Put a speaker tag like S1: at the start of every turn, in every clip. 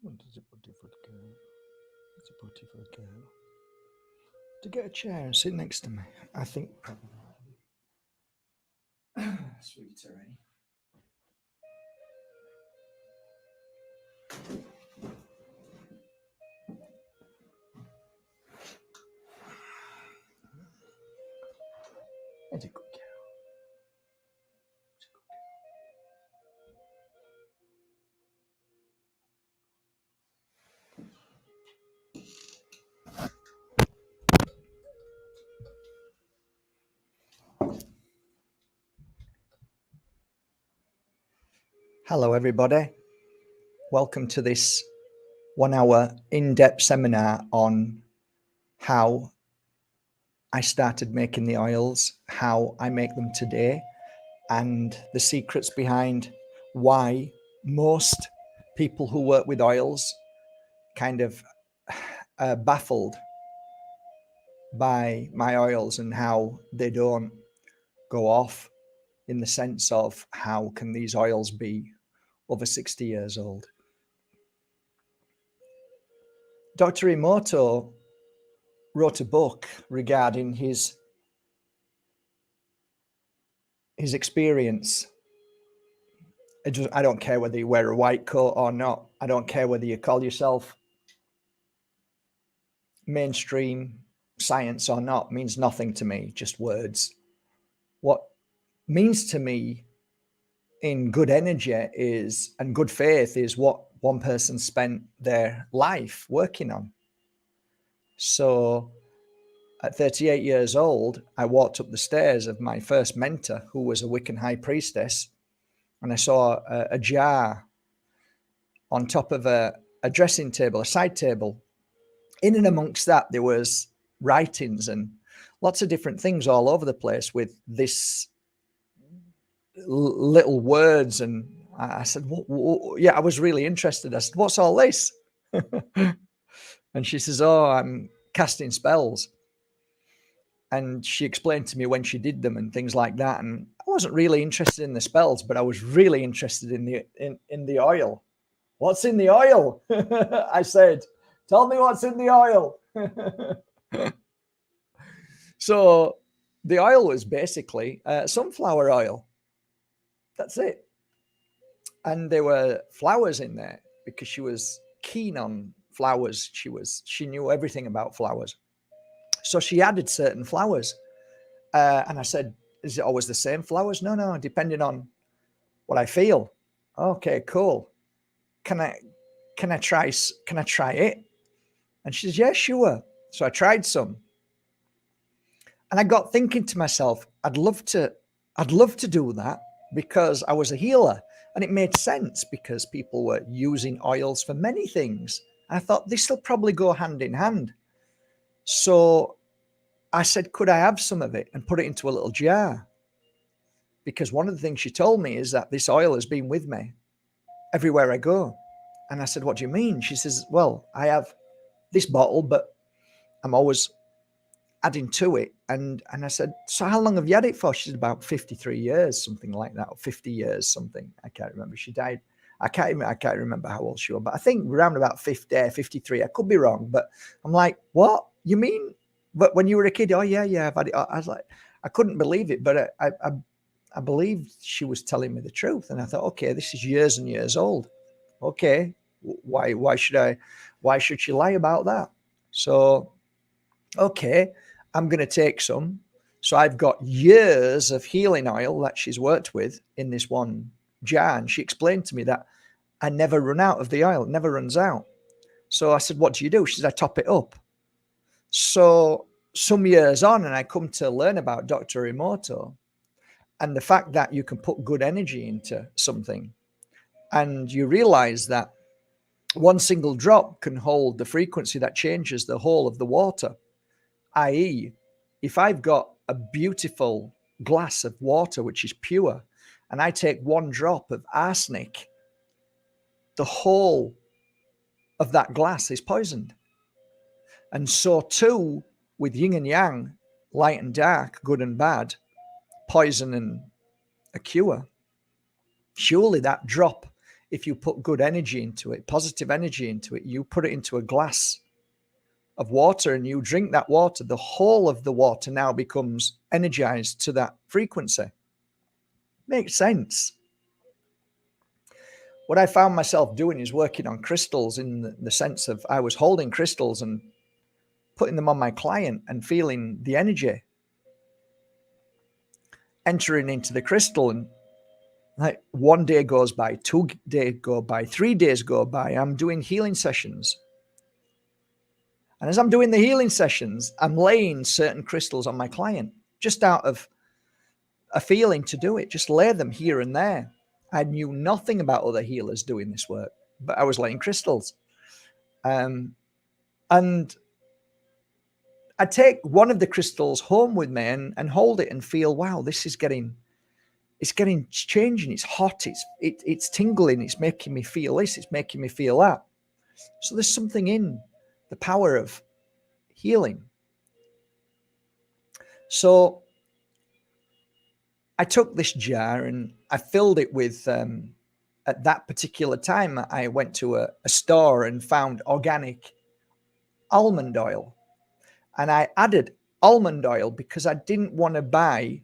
S1: What is a beautiful girl? It's a beautiful girl. To get a chair and sit next to me, I think probably. Sweeter, eh? It's a good girl. It's a good girl. Hello, everybody. Welcome to this 1 hour in-depth seminar on how I started making the oils, how I make them today, and the secrets behind why most people who work with oils kind of are baffled by my oils and how they don't go off, in the sense of how can these oils be over 60 years old. Dr. Emoto wrote a book regarding his experience. I don't care whether you wear a white coat or not. I don't care whether you call yourself mainstream science or not. It means nothing to me, just words. What means to me in good energy is, and good faith is, what one person spent their life working on. So at 38 years old, I walked up the stairs of my first mentor, who was a Wiccan high priestess, and I saw a jar on top of a dressing table, a side table. In and amongst that, there was writings and lots of different things all over the place with this little words. And I said, yeah, I was really interested. I said, what's all this? And she says, oh, I'm casting spells. And she explained to me when she did them and things like that. And I wasn't really interested in the spells, but I was really interested in the oil. What's in the oil? I said, tell me what's in the oil. So the oil was basically sunflower oil. That's it. And there were flowers in there because she was keen on flowers. She knew everything about flowers. So she added certain flowers. And I said, is it always the same flowers? No, depending on what I feel. Okay, cool. Can I try it? And she says, yeah, sure. So I tried some. And I got thinking to myself, I'd love to do that, because I was a healer. And it made sense because people were using oils for many things. And I thought this will probably go hand in hand. So I said, could I have some of it and put it into a little jar? Because one of the things she told me is that this oil has been with me everywhere I go. And I said, what do you mean? She says, well, I have this bottle, but I'm always adding to it. And I said, so how long have you had it for? She said, about 53 years, something like that, or 50 years, something. I can't remember. She died. I can't remember how old she was, but I think around about 50, 53. I could be wrong, but I'm like, what? You mean? But when you were a kid? Oh, yeah, I've had it. I was like, I couldn't believe it, but I believed she was telling me the truth. And I thought, okay, this is years and years old. Okay, why should she lie about that? So, okay, I'm going to take some. So I've got years of healing oil that she's worked with in this one jar. And she explained to me that I never run out of the oil, it never runs out. So I said, what do you do? She said, I top it up. So some years on, and I come to learn about Dr. Emoto and the fact that you can put good energy into something. And you realize that one single drop can hold the frequency that changes the whole of the water. I.e., if I've got a beautiful glass of water, which is pure, and I take one drop of arsenic, the whole of that glass is poisoned. And so too with yin and yang, light and dark, good and bad, poison and a cure. Surely that drop if you put good energy into it, positive energy into it, you put it into a glass of water and you drink that water, the whole of the water now becomes energized to that frequency. Makes sense. What I found myself doing is working on crystals in the sense of I was holding crystals and putting them on my client and feeling the energy entering into the crystal. And like 1 day goes by, 2 days go by, 3 days go by. I'm doing healing sessions. And as I'm doing the healing sessions, I'm laying certain crystals on my client just out of a feeling to do it. Just lay them here and there. I knew nothing about other healers doing this work, but I was laying crystals. And I take one of the crystals home with me and hold it and feel, wow, this is getting, it's changing. It's hot. It's tingling. It's making me feel this. It's making me feel that. So there's something in the power of healing. So I took this jar and I filled it with, at that particular time, I went to a store and found organic almond oil. And I added almond oil because I didn't want to buy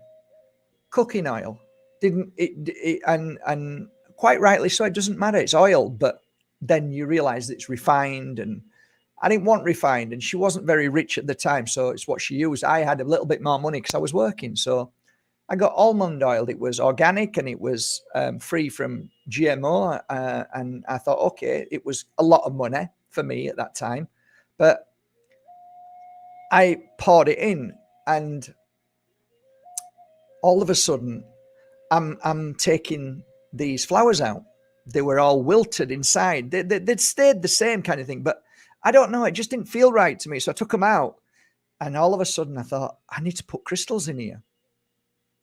S1: cooking oil. And quite rightly so, it doesn't matter, it's oil, but then you realize it's refined, and I didn't want refined, and she wasn't very rich at the time, so it's what she used. I had a little bit more money because I was working, so I got almond oil. It was organic and it was free from GMO, and I thought, okay, it was a lot of money for me at that time, but I poured it in, and all of a sudden I'm taking these flowers out. They were all wilted inside. They'd stayed the same kind of thing, but I don't know, it just didn't feel right to me. So I took them out, and all of a sudden I thought, I need to put crystals in here.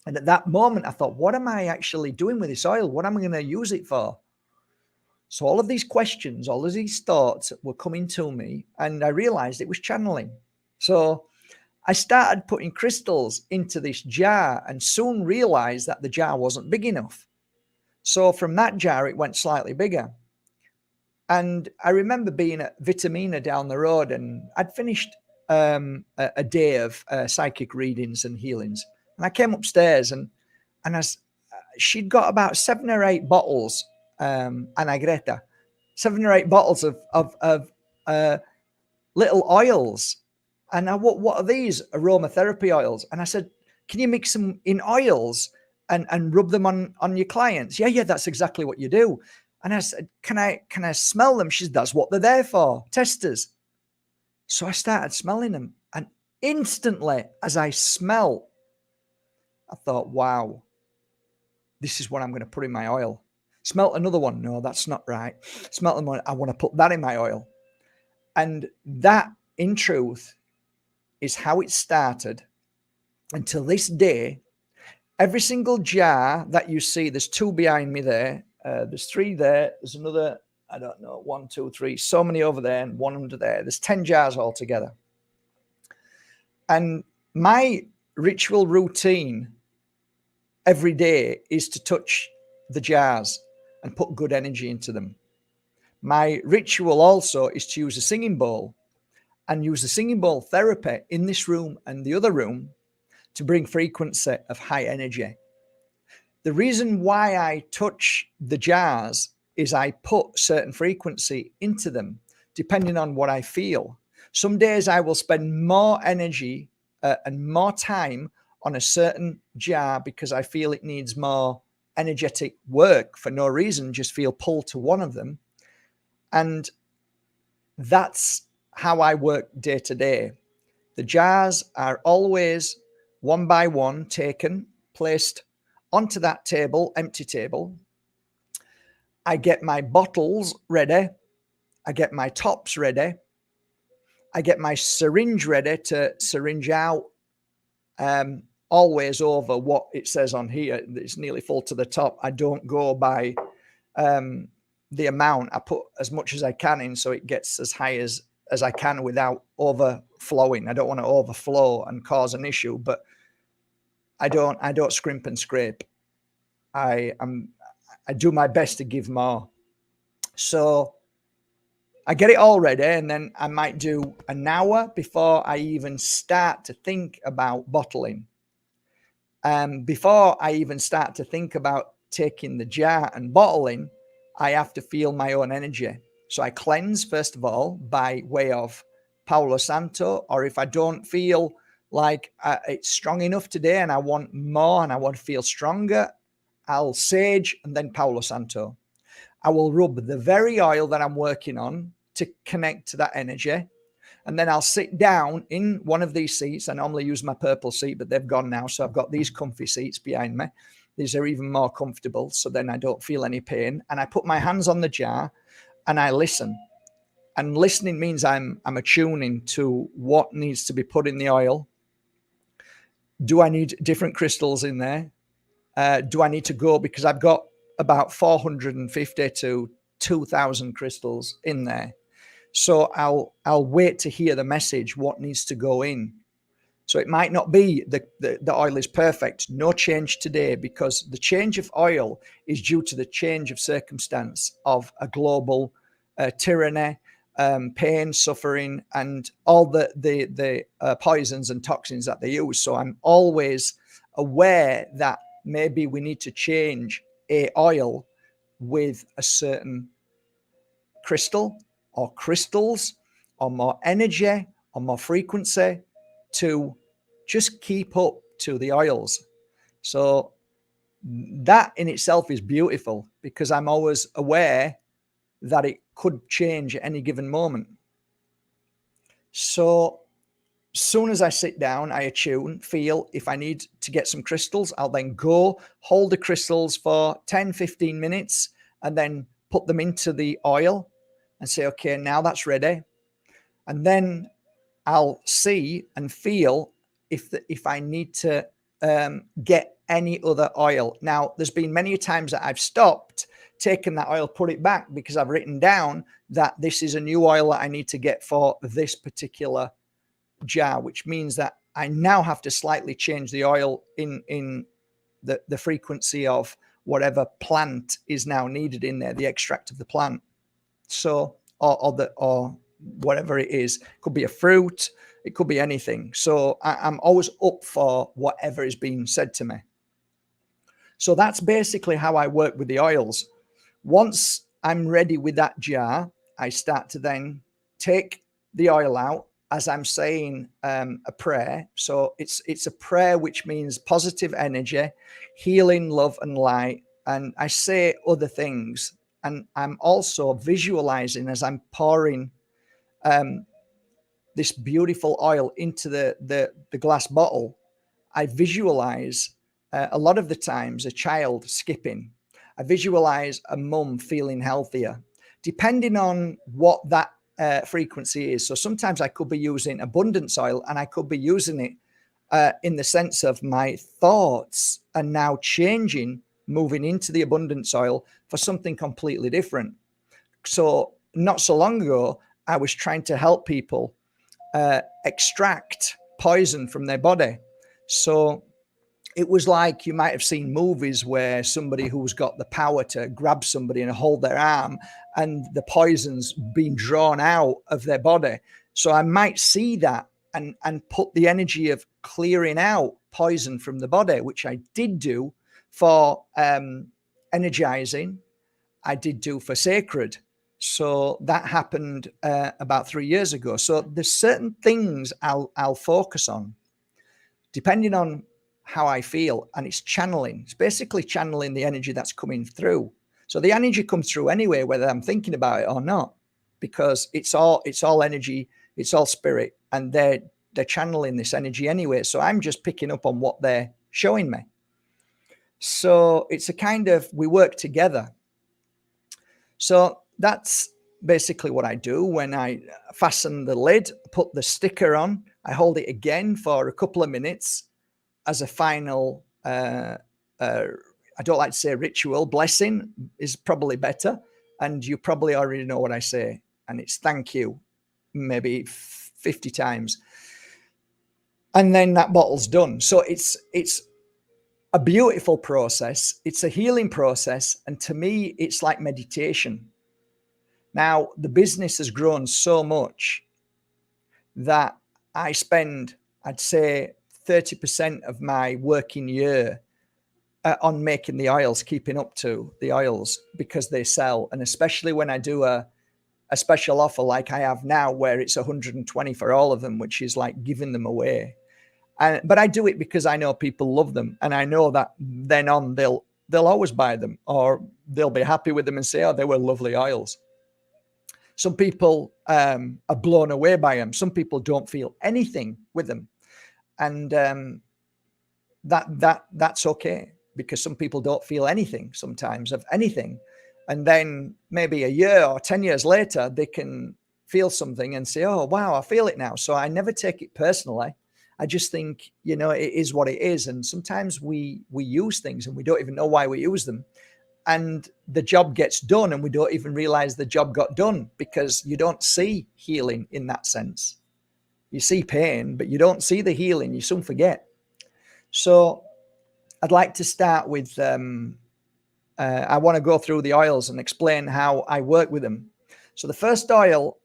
S1: And at that moment I thought, what am I actually doing with this oil? What am I going to use it for? So all of these questions, all of these thoughts were coming to me, and I realized it was channeling. So I started putting crystals into this jar and soon realized that the jar wasn't big enough. So from that jar, it went slightly bigger. And I remember being at Vitamina down the road, and I'd finished a day of psychic readings and healings. And I came upstairs, and she'd got about 7 or 8 bottles, Anna Greta, 7 or 8 bottles of little oils. And I, what are these? Aromatherapy oils. And I said, can you mix them in oils and rub them on your clients? Yeah, that's exactly what you do. And I said, can I smell them? She said, that's what they're there for, testers. So I started smelling them. And instantly, as I smell, I thought, wow, this is what I'm going to put in my oil. Smelt another one. No, that's not right. Smelt another one. I want to put that in my oil. And that, in truth, is how it started. Until this day, every single jar that you see, there's 2 behind me there, there's 3 there, there's another, I don't know, 1, 2, 3, so many over there, and 1 under there. There's 10 jars altogether. And my ritual routine every day is to touch the jars and put good energy into them. My ritual also is to use a singing bowl and use the singing bowl therapy in this room and the other room to bring frequency of high energy. The reason why I touch the jars is I put certain frequency into them depending on what I feel. Some days I will spend more energy and more time on a certain jar because I feel it needs more energetic work for no reason, just feel pulled to one of them. And that's how I work day to day. The jars are always one by one taken, placed onto that table, empty table. I get my bottles ready. I get my tops ready. I get my syringe ready to syringe out, always over what it says on here. It's nearly full to the top. I don't go by the amount. I put as much as I can in so it gets as high as I can without overflowing. I don't want to overflow and cause an issue, but I don't scrimp and scrape. I do my best to give more. So I get it all ready, and then I might do an hour before I even start to think about bottling. Before I even start to think about taking the jar and bottling, I have to feel my own energy. So I cleanse, first of all, by way of Palo Santo, or if I don't feel like it's strong enough today and I want more and I want to feel stronger, I'll sage and then Palo Santo. I will rub the very oil that I'm working on to connect to that energy. And then I'll sit down in one of these seats. I normally use my purple seat, but they've gone now. So I've got these comfy seats behind me. These are even more comfortable. So then I don't feel any pain. And I put my hands on the jar and I listen. And listening means I'm attuning to what needs to be put in the oil. Do I need different crystals in there? Do I need to go? Because I've got about 450 to 2,000 crystals in there. So I'll wait to hear the message, what needs to go in. So it might not be the oil is perfect, no change today, because the change of oil is due to the change of circumstance of a global tyranny, pain, suffering, and all the poisons and toxins that they use. So I'm always aware that maybe we need to change a oil with a certain crystal or crystals or more energy or more frequency to just keep up to the oils. So that in itself is beautiful, because I'm always aware that it could change at any given moment. So as soon as I sit down, I attune, feel. If I need to get some crystals, I'll then go hold the crystals for 10, 15 minutes and then put them into the oil and say, okay, now that's ready. And then I'll see and feel if I need to get any other oil. Now, there's been many times that I've stopped, taken that oil, put it back, because I've written down that this is a new oil that I need to get for this particular jar, which means that I now have to slightly change the oil in the frequency of whatever plant is now needed in there, the extract of the plant. So, or whatever it is, it could be a fruit, it could be anything. So I'm always up for whatever is being said to me. So that's basically how I work with the oils. Once I'm ready with that jar, I start to then take the oil out as I'm saying a prayer. So it's a prayer, which means positive energy, healing, love, and light. And I say other things. And I'm also visualizing as I'm pouring this beautiful oil into the glass bottle. I visualize a lot of the times a child skipping. I visualize a mum feeling healthier, depending on what that frequency is. So sometimes I could be using abundance oil, and I could be using it in the sense of my thoughts are now changing, moving into the abundance oil for something completely different. So not so long ago, I was trying to help people extract poison from their body. So it was like, you might have seen movies where somebody who's got the power to grab somebody and hold their arm, and the poison's being drawn out of their body. So I might see that and put the energy of clearing out poison from the body, which I did do for energizing. I did do for sacred. So that happened about 3 years ago. So there's certain things I'll focus on depending on how I feel, and it's channeling. It's basically channeling the energy that's coming through. So the energy comes through anyway, whether I'm thinking about it or not, because it's all energy, it's all spirit, and they're channeling this energy anyway. So I'm just picking up on what they're showing me. So it's a kind of, we work together. So that's basically what I do. When I fasten the lid, put the sticker on, I hold it again for a couple of minutes as a final, I don't like to say ritual, blessing is probably better. And you probably already know what I say. And it's thank you, maybe 50 times. And then that bottle's done. So it's a beautiful process. It's a healing process. And to me, it's like meditation. Now, the business has grown so much that I spend, I'd say, 30% of my working year on making the oils, keeping up to the oils, because they sell. And especially when I do a special offer like I have now, where it's 120 for all of them, which is like giving them away. But I do it because I know people love them, and I know that then on they'll always buy them, or they'll be happy with them and say, oh, they were lovely oils. Some people are blown away by them. Some people don't feel anything with them, and that's okay, because some people don't feel anything sometimes of anything, and then maybe a year or 10 years later they can feel something and say, oh wow, I feel it now. So I never take it personally. I just think, you know, it is what it is. And sometimes we use things and we don't even know why we use them, and the job gets done and we don't even realize the job got done, because you don't see healing in that sense. You see pain, but you don't see the healing. You soon forget. So I'd like to start with, I want to go through the oils and explain how I work with them. So the first oil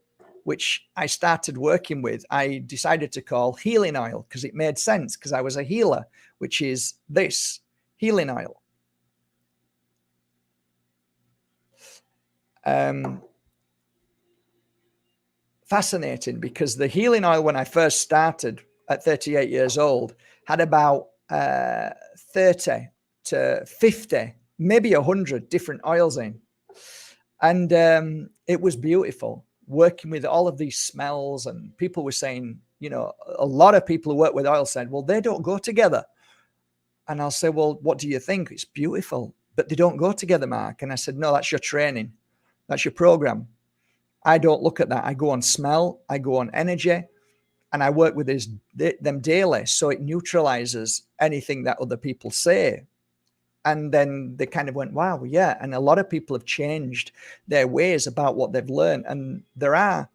S1: which I started working with, I decided to call healing oil, because it made sense, because I was a healer, which is this healing oil. Fascinating, because the healing oil, when I first started at 38 years old, had about 30 to 50, maybe 100 different oils in. And it was beautiful working with all of these smells. And people were saying, you know, a lot of people who work with oil said, well, they don't go together. And I'll say, well, what do you think? It's beautiful, but they don't go together, Mark. And I said, no, that's your training. That's your program. I don't look at that. I go on smell, I go on energy, and I work with them daily. So it neutralizes anything that other people say. And then they kind of went, wow, yeah. And a lot of people have changed their ways about what they've learned. And there are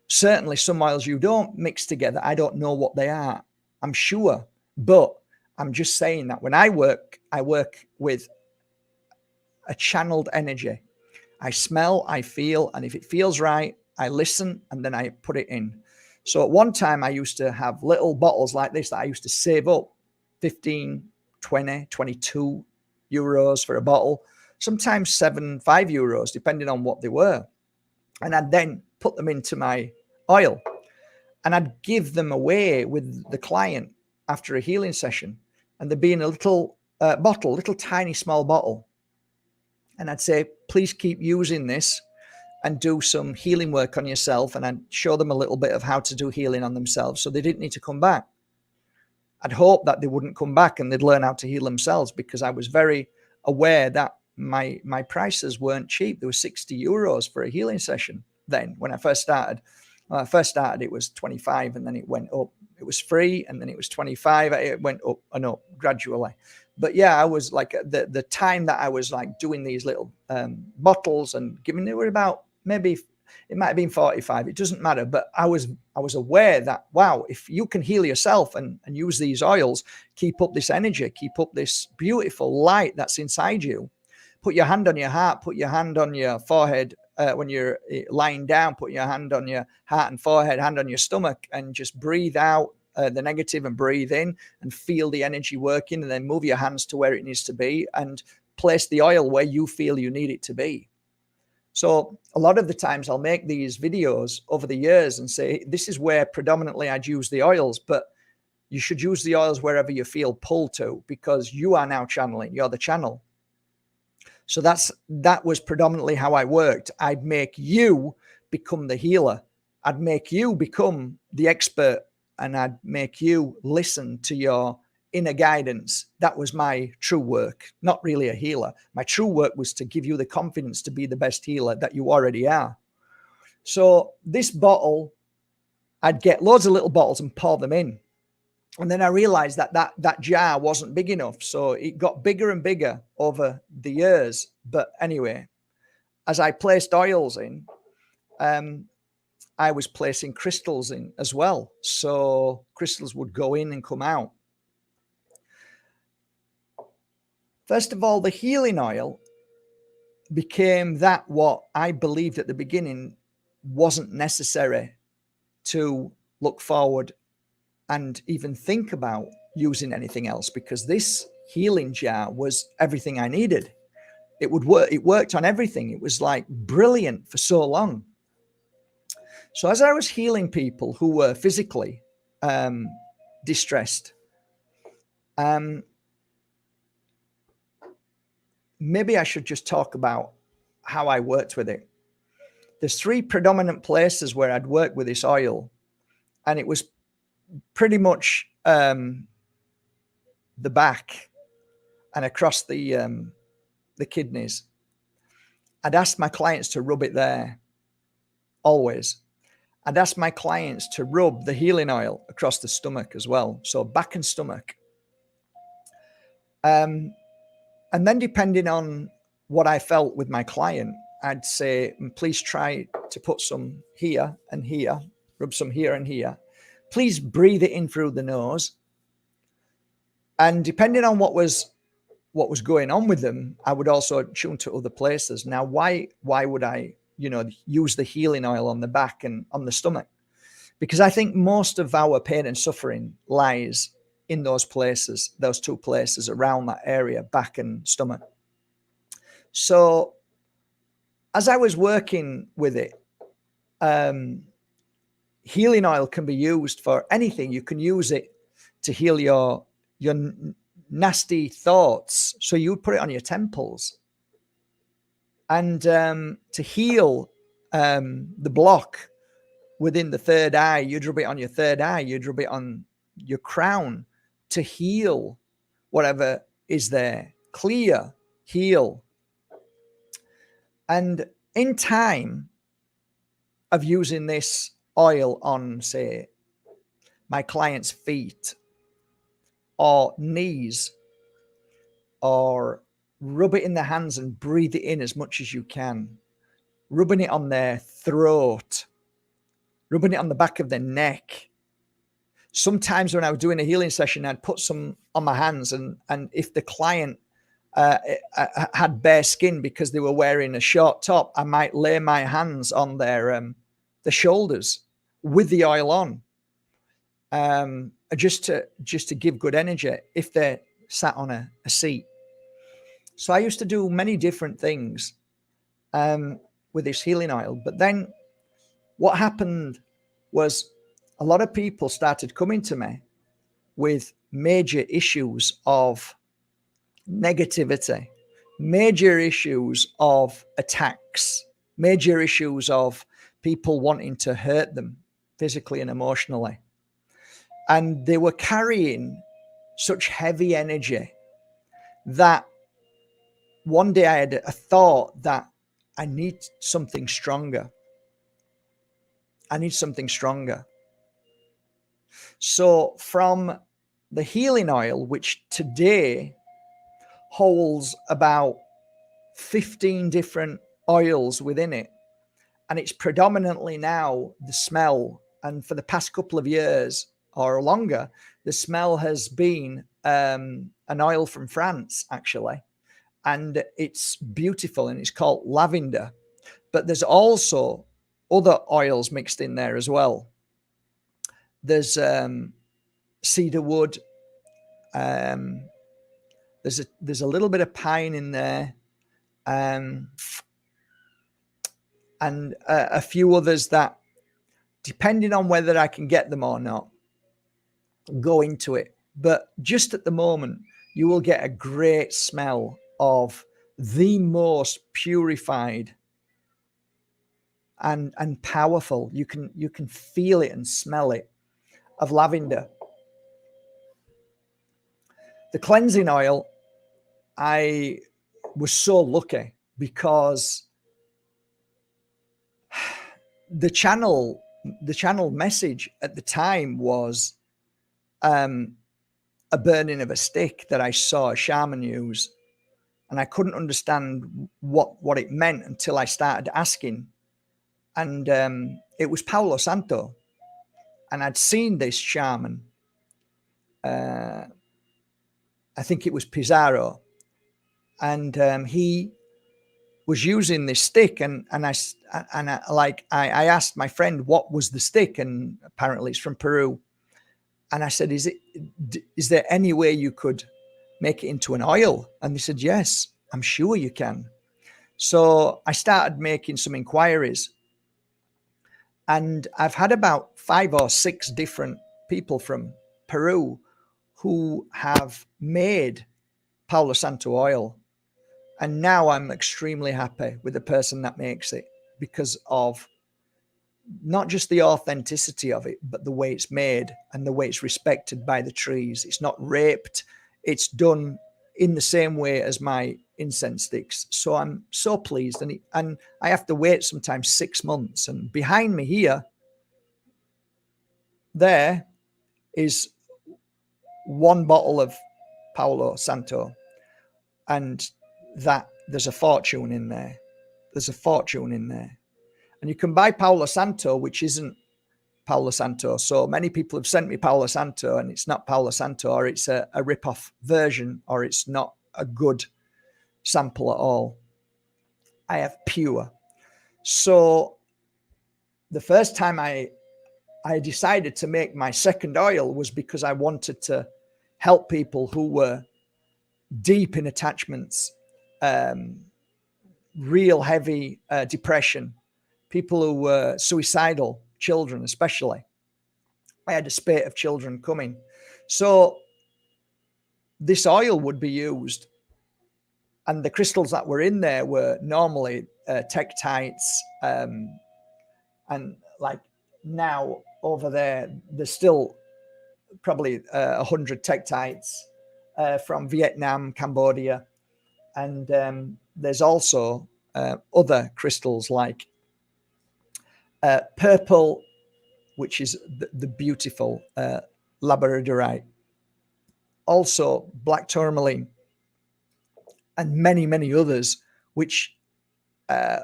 S1: certainly some oils you don't mix together. I don't know what they are, I'm sure. But I'm just saying that when I work with a channeled energy. I smell, I feel, and if it feels right, I listen, and then I put it in. So at one time, I used to have little bottles like this that I used to save up 15, 20, 22 euros for a bottle, sometimes 5 euros, depending on what they were. And I'd then put them into my oil, and I'd give them away with the client after a healing session. And they'd be in a little bottle, little tiny small bottle. And I'd say, please keep using this and do some healing work on yourself. And I'd show them a little bit of how to do healing on themselves, so they didn't need to come back. I'd hope that they wouldn't come back and they'd learn how to heal themselves, because I was very aware that my prices weren't cheap. There was 60 euros for a healing session then when I first started. When I first started, it was 25, and then it went up. It was free, and then it was 25. It went up and up gradually. But yeah, I was like, the time that I was like doing these little bottles and giving, it were about, maybe it might have been 45. It doesn't matter. But I was aware that, wow, if you can heal yourself and use these oils, keep up this energy, keep up this beautiful light that's inside you. Put your hand on your heart, put your hand on your forehead when you're lying down, put your hand on your heart and forehead, hand on your stomach, and just breathe out the negative and breathe in and feel the energy working, and then move your hands to where it needs to be and place the oil where you feel you need it to be. So a lot of the times I'll make these videos over the years and say, this is where predominantly I'd use the oils, but you should use the oils wherever you feel pulled to, because you are now channeling, you're the channel. So that was predominantly how I worked. I'd make you become the healer. I'd make you become the expert, and I'd make you listen to your inner guidance. That was my true work, not really a healer. My true work was to give you the confidence to be the best healer that you already are. So this bottle, I'd get loads of little bottles and pour them in. And then I realized that jar wasn't big enough. So it got bigger and bigger over the years. But anyway, as I placed oils in, I was placing crystals in as well. So crystals would go in and come out. First of all, the healing oil became that what I believed at the beginning wasn't necessary to look forward and even think about using anything else, because this healing jar was everything I needed. It would work. It worked on everything. It was like brilliant for so long. So as I was healing people who were physically distressed, maybe I should just talk about how I worked with it. There's 3 predominant places where I'd work with this oil, and it was pretty much the back and across the kidneys. I'd ask my clients to rub it there, always. I'd ask my clients to rub the healing oil across the stomach as well, so back and stomach. And then depending on what I felt with my client, I'd say, please try to put some here and here, rub some here and here. Please breathe it in through the nose. And depending on what was going on with them, I would also tune to other places. Now, why would I, use the healing oil on the back and on the stomach? Because I think most of our pain and suffering lies in those places, those 2 places around that area, back and stomach. So as I was working with it, healing oil can be used for anything. You can use it to heal your nasty thoughts. So you would put it on your temples. And to heal the block within the 3rd eye, you'd rub it on your 3rd eye, you'd rub it on your crown to heal whatever is there. Clear, heal. And in time of using this oil on, say, my client's feet or knees, or rub it in the hands and breathe it in as much as you can, rubbing it on their throat, rubbing it on the back of their neck. Sometimes when I was doing a healing session, I'd put some on my hands, and if the client had bare skin because they were wearing a short top, I might lay my hands on their the shoulders with the oil on, just to give good energy if they're sat on a seat. So I used to do many different things with this healing oil. But then what happened was a lot of people started coming to me with major issues of negativity, major issues of attacks, major issues of people wanting to hurt them physically and emotionally. And they were carrying such heavy energy that one day I had a thought that I need something stronger. I need something stronger. So from the healing oil, which today holds about 15 different oils within it, and it's predominantly now the smell, and for the past couple of years or longer, the smell has been an oil from France, actually. And it's beautiful, and it's called lavender. But there's also other oils mixed in there as well. There's cedar wood. There's a little bit of pine in there, and a few others that, depending on whether I can get them or not, go into it. But just at the moment, you will get a great smell of the most purified and powerful. You can feel it and smell it, of lavender. The cleansing oil, I was so lucky because the channel message at the time was a burning of a stick that I saw a shaman use, and I couldn't understand what it meant until I started asking. And it was Palo Santo, and I'd seen this shaman. I think it was Pizarro, and he was using this stick, and I asked my friend what was the stick, and apparently it's from Peru. And I said, is there any way you could make it into an oil? And they said, yes, I'm sure you can. So I started making some inquiries, and I've had about 5 or 6 different people from Peru who have made Palo Santo oil. And now I'm extremely happy with the person that makes it, because of not just the authenticity of it, but the way it's made and the way it's respected by the trees. It's not raped. It's done in the same way as my incense sticks. So I'm so pleased. And I have to wait sometimes 6 months. And behind me here, there is 1 bottle of Palo Santo. And that there's a fortune in there. There's a fortune in there. And you can buy Palo Santo, which isn't Palo Santo. So many people have sent me Palo Santo, and it's not Palo Santo, or it's a rip-off version, or it's not a good sample at all. I have pure. So the first time I decided to make my second oil was because I wanted to help people who were deep in attachments, real heavy depression, people who were suicidal, children especially. I had a spate of children coming. So this oil would be used, and the crystals that were in there were normally tektites, and like now over there, there's still probably 100 tektites from Vietnam, Cambodia, and there's also other crystals like purple, which is the beautiful labradorite, also black tourmaline, and many, many others, which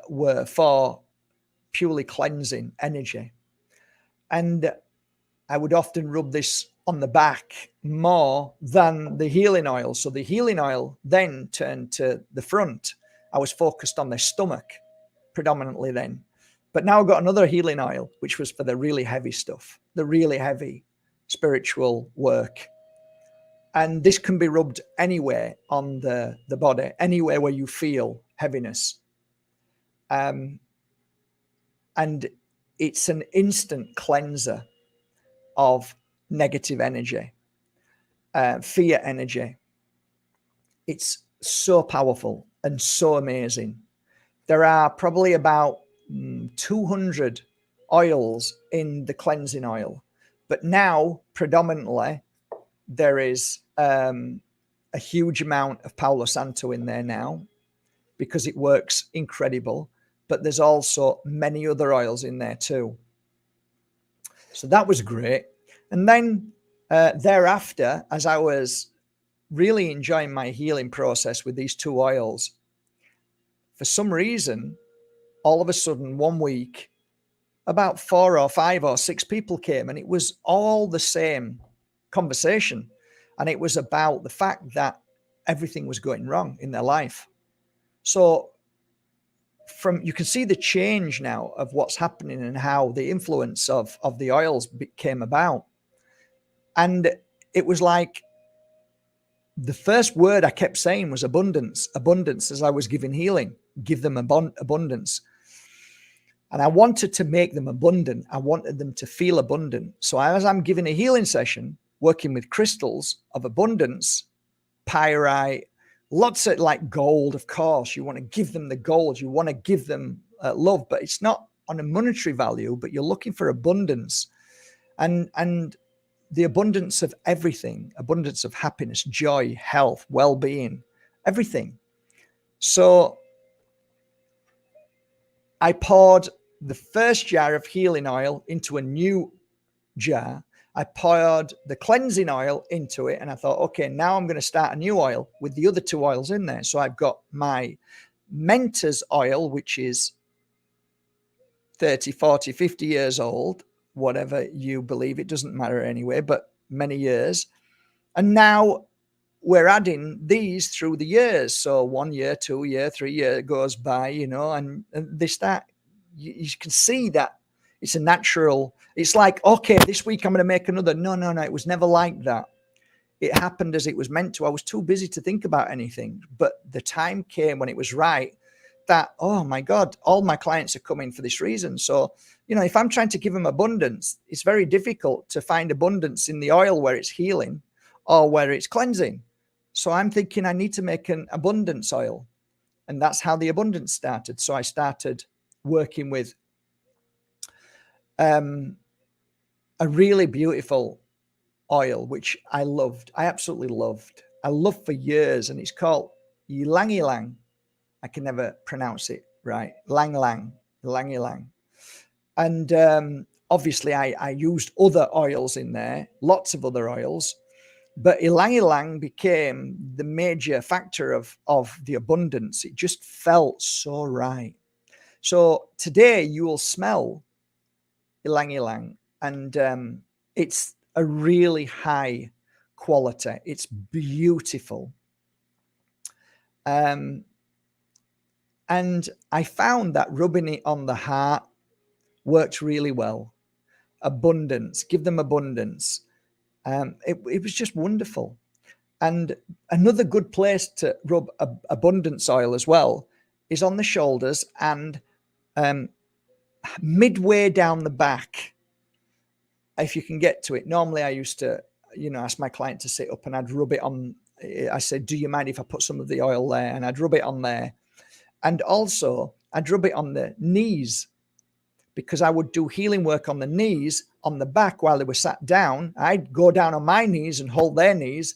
S1: were for purely cleansing energy. And I would often rub this on the back more than the healing oil. So the healing oil then turned to the front. I was focused on their stomach predominantly then. But now I've got another healing oil, which was for the really heavy stuff, the really heavy spiritual work. And this can be rubbed anywhere on the body, anywhere where you feel heaviness. And it's an instant cleanser of negative energy, fear energy. It's so powerful and so amazing. There are probably about 200 oils in the cleansing oil, but now predominantly there is a huge amount of Palo Santo in there now, because it works incredible, but there's also many other oils in there too. So that was great. And then thereafter, as I was really enjoying my healing process with these 2 oils, for some reason, all of a sudden, 1 week, about 4 or 5 or 6 people came, and it was all the same conversation. And it was about the fact that everything was going wrong in their life. So you can see the change now of what's happening and how the influence of the oils came about. And it was like the first word I kept saying was abundance, abundance, as I was giving healing, give them abundance. And I wanted to make them abundant. I wanted them to feel abundant. So as I'm giving a healing session, working with crystals of abundance, pyrite, lots of like gold, of course, you want to give them the gold, you want to give them love, but it's not on a monetary value, but you're looking for abundance and the abundance of everything, abundance of happiness, joy, health, well-being, everything. So I poured the first jar of healing oil into a new jar. I poured the cleansing oil into it, and I thought, okay, now I'm going to start a new oil with the other 2 oils in there. So I've got my Mentor's oil, which is 30, 40, 50 years old, whatever you believe, it doesn't matter anyway, but many years. And now we're adding these through the years. So 1 year, 2 year, 3 year goes by, you know, and they start, you can see that it's a natural, it's like, okay, this week I'm going to make another. No, it was never like that. It happened as it was meant to. I was too busy to think about anything, but the time came when it was right that, oh my God, all my clients are coming for this reason. So, you know, if I'm trying to give them abundance, it's very difficult to find abundance in the oil where it's healing or where it's cleansing. So I'm thinking I need to make an abundance oil. And that's how the abundance started. So I started working with a really beautiful oil, which I loved. I absolutely loved. I loved for years. And it's called ylang. I can never pronounce it right. Ylang. And obviously I used other oils in there, lots of other oils. But ylang became the major factor of the abundance. It just felt so right. So today you will smell ylang, and it's a really high quality. It's beautiful. And I found that rubbing it on the heart worked really well. Abundance, give them abundance. It was just wonderful. And another good place to rub abundance oil as well is on the shoulders and midway down the back, if you can get to it. Normally I used to, you know, ask my client to sit up and I'd rub it on. I said, do you mind if I put some of the oil there? And I'd rub it on there. And also I'd rub it on the knees, because I would do healing work on the knees, on the back while they were sat down. I'd go down on my knees and hold their knees,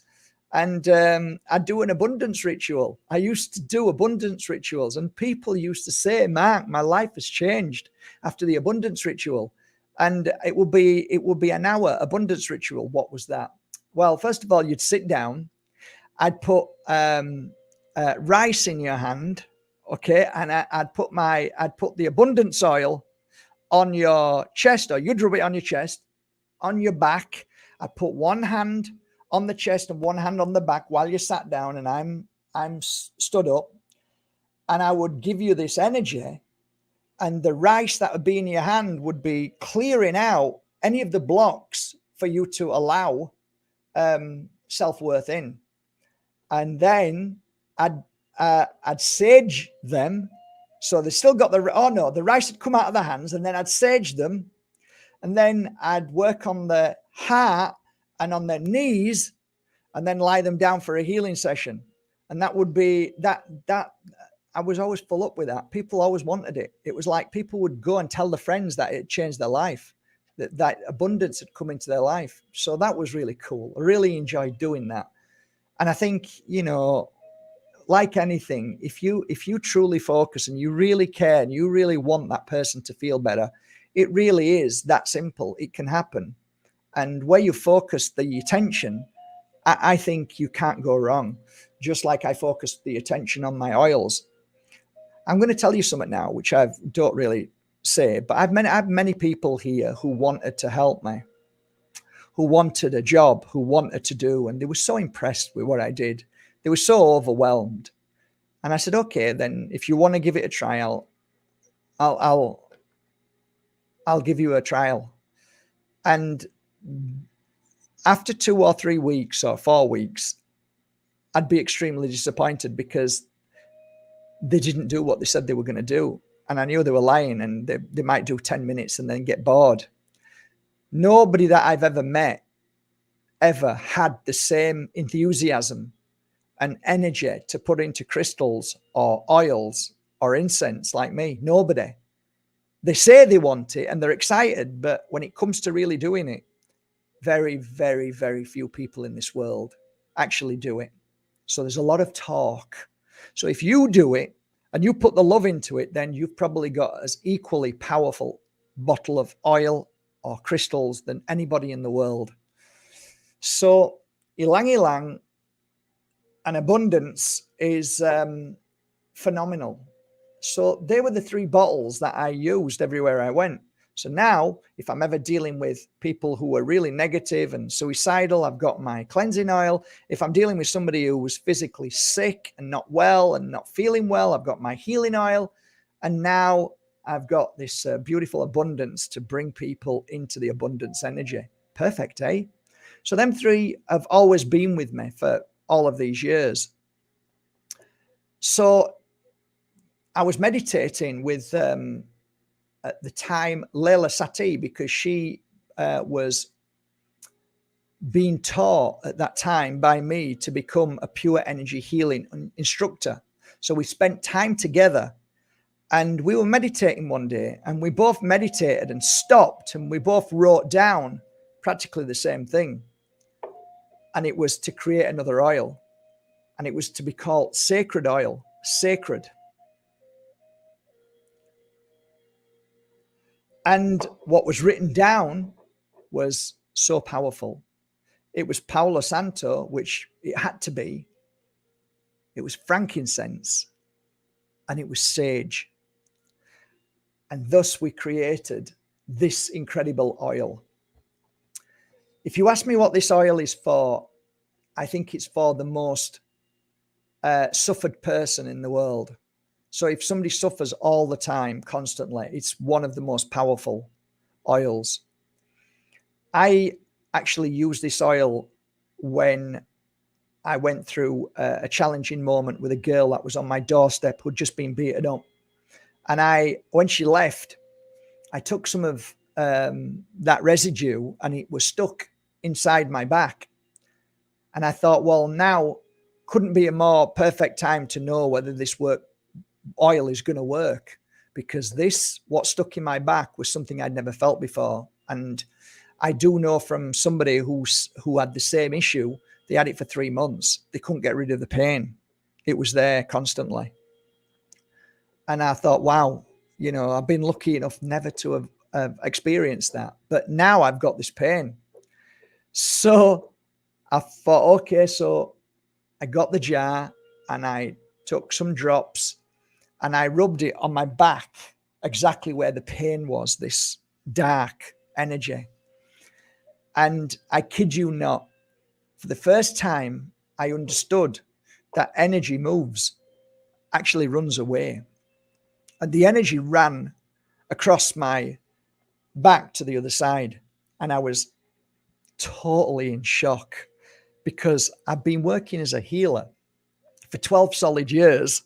S1: and I'd do an abundance ritual. I used to do abundance rituals, and people used to say, Mark, my life has changed after the abundance ritual. And it would be an hour abundance ritual. What was that? Well, first of all, you'd sit down. I'd put rice in your hand, okay, and I'd put the abundance oil on your chest, or you'd rub it on your chest, on your back. I put one hand on the chest and one hand on the back while you sat down, and I'm stood up, and I would give you this energy, and the rice that would be in your hand would be clearing out any of the blocks for you to allow self-worth in. And then I'd sage them. So they still got the rice had come out of the hands, and then I'd sage them, and then I'd work on the heart and on their knees, and then lie them down for a healing session. And that would be that I was always full up with that. People always wanted it. It was like people would go and tell their friends that it changed their life, that abundance had come into their life. So that was really cool. I really enjoyed doing that. And I think, you know, like anything, if you truly focus and you really care and you really want that person to feel better, it really is that simple. It can happen. And where you focus the attention, I think you can't go wrong. Just like I focused the attention on my oils. I'm going to tell you something now, which I don't really say, but I've many people here who wanted to help me, who wanted a job, who wanted to do, and they were so impressed with what I did. They were so overwhelmed. And I said, okay, then if you want to give it a trial, I'll give you a trial. And after 2 or 3 weeks or 4 weeks, I'd be extremely disappointed because they didn't do what they said they were going to do. And I knew they were lying, and they might do 10 minutes and then get bored. Nobody that I've ever met ever had the same enthusiasm and energy to put into crystals or oils or incense like me. Nobody. They say they want it and they're excited, but when it comes to really doing it, very, very, very few people in this world actually do it. So there's a lot of talk. So if you do it and you put the love into it, then you've probably got as equally powerful bottle of oil or crystals than anybody in the world. So ylang and abundance is phenomenal. So they were the 3 bottles that I used everywhere I went. So now, if I'm ever dealing with people who are really negative and suicidal, I've got my cleansing oil. If I'm dealing with somebody who was physically sick and not well and not feeling well, I've got my healing oil. And now I've got this beautiful abundance to bring people into the abundance energy. Perfect, eh? So them three have always been with me for all of these years. So I was meditating with at the time Leila Sati, because she was being taught at that time by me to become a pure energy healing instructor. So we spent time together, and we were meditating one day, and we both meditated and stopped, and we both wrote down practically the same thing. And it was to create another oil, and it was to be called sacred oil. Sacred. And what was written down was so powerful. It was Palo Santo, which it had to be. It was frankincense, and it was sage. And thus we created this incredible oil. If you ask me what this oil is for, I think it's for the most suffered person in the world. So if somebody suffers all the time, constantly, it's one of the most powerful oils. I actually used this oil when I went through a challenging moment with a girl that was on my doorstep who'd just been beaten up. And when she left, I took some of that residue, and it was stuck inside my back. And I thought, well, now couldn't be a more perfect time to know whether this oil is going to work, because what stuck in my back was something I'd never felt before. And I do know from somebody who had the same issue, they had it for 3 months. They couldn't get rid of the pain. It was there constantly. And I thought, wow, I've been lucky enough never to have experienced that. But now I've got this pain. So I thought, okay, so I got the jar, and I took some drops, and I rubbed it on my back, exactly where the pain was, this dark energy. And I kid you not, for the first time, I understood that energy moves, actually runs away. And the energy ran across my back to the other side. And I was totally in shock, because I've been working as a healer for 12 solid years.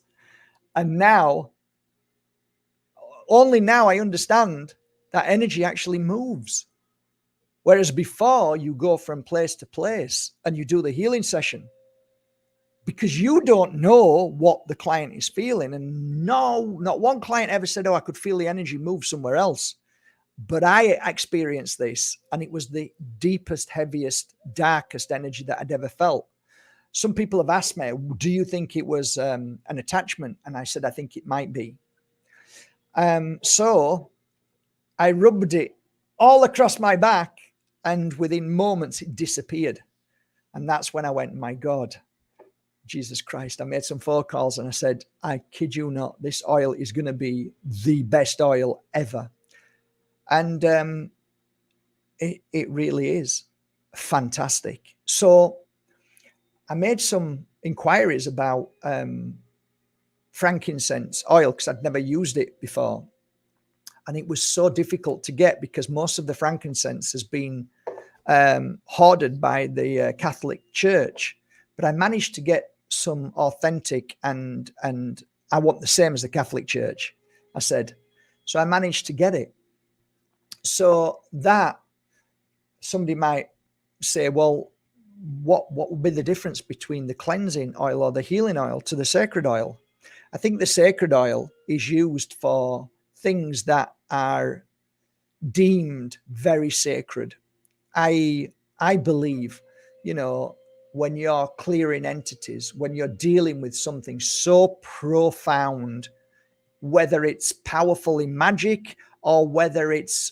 S1: And only now I understand that energy actually moves. Whereas before, you go from place to place and you do the healing session because you don't know what the client is feeling. And no, not one client ever said, oh, I could feel the energy move somewhere else. But I experienced this, and it was the deepest, heaviest, darkest energy that I'd ever felt. Some people have asked me, do you think it was an attachment? And I said, I think it might be. So I rubbed it all across my back, and within moments it disappeared. And that's when I went, my God, Jesus Christ. I made some phone calls, and I said, I kid you not, this oil is going to be the best oil ever. And it really is fantastic. So I made some inquiries about frankincense oil, because I'd never used it before. And it was so difficult to get, because most of the frankincense has been hoarded by the Catholic Church. But I managed to get some authentic, and I want the same as the Catholic Church, I said. So I managed to get it. So that somebody might say, well, what would be the difference between the cleansing oil or the healing oil to the sacred oil? I think the sacred oil is used for things that are deemed very sacred. I believe, when you're clearing entities, when you're dealing with something so profound, whether it's powerful in magic or whether it's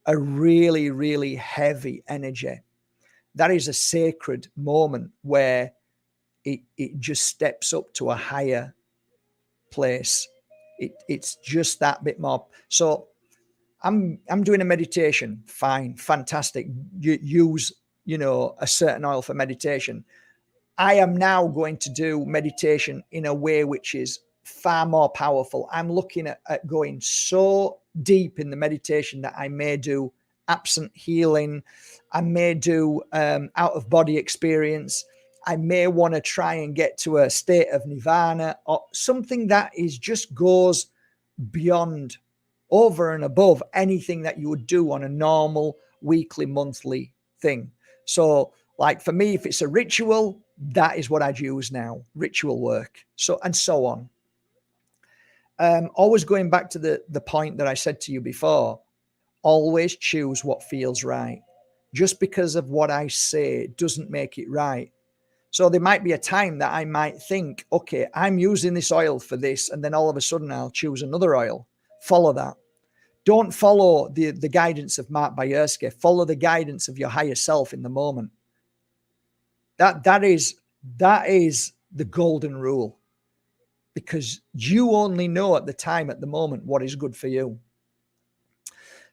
S1: a really, really heavy energy, that is a sacred moment where it just steps up to a higher place. It's just that bit more. So I'm doing a meditation. Fine, fantastic. You use, a certain oil for meditation. I am now going to do meditation in a way which is far more powerful. I'm looking at going so deep in the meditation that I may do absent healing. I may do out of body experience. I may want to try and get to a state of nirvana or something that is just goes beyond, over and above anything that you would do on a normal weekly, monthly thing. So like for me, if it's a ritual, that is what I'd use now, ritual work. So, and so on. Always going back to the point that I said to you before, always choose what feels right. Just because of what I say doesn't make it right. So there might be a time that I might think, okay, I'm using this oil for this, and then all of a sudden I'll choose another oil. Follow that. Don't follow the guidance of Mark Bajerski. Follow the guidance of your higher self in the moment. That is the golden rule, because you only know at the time, at the moment, what is good for you.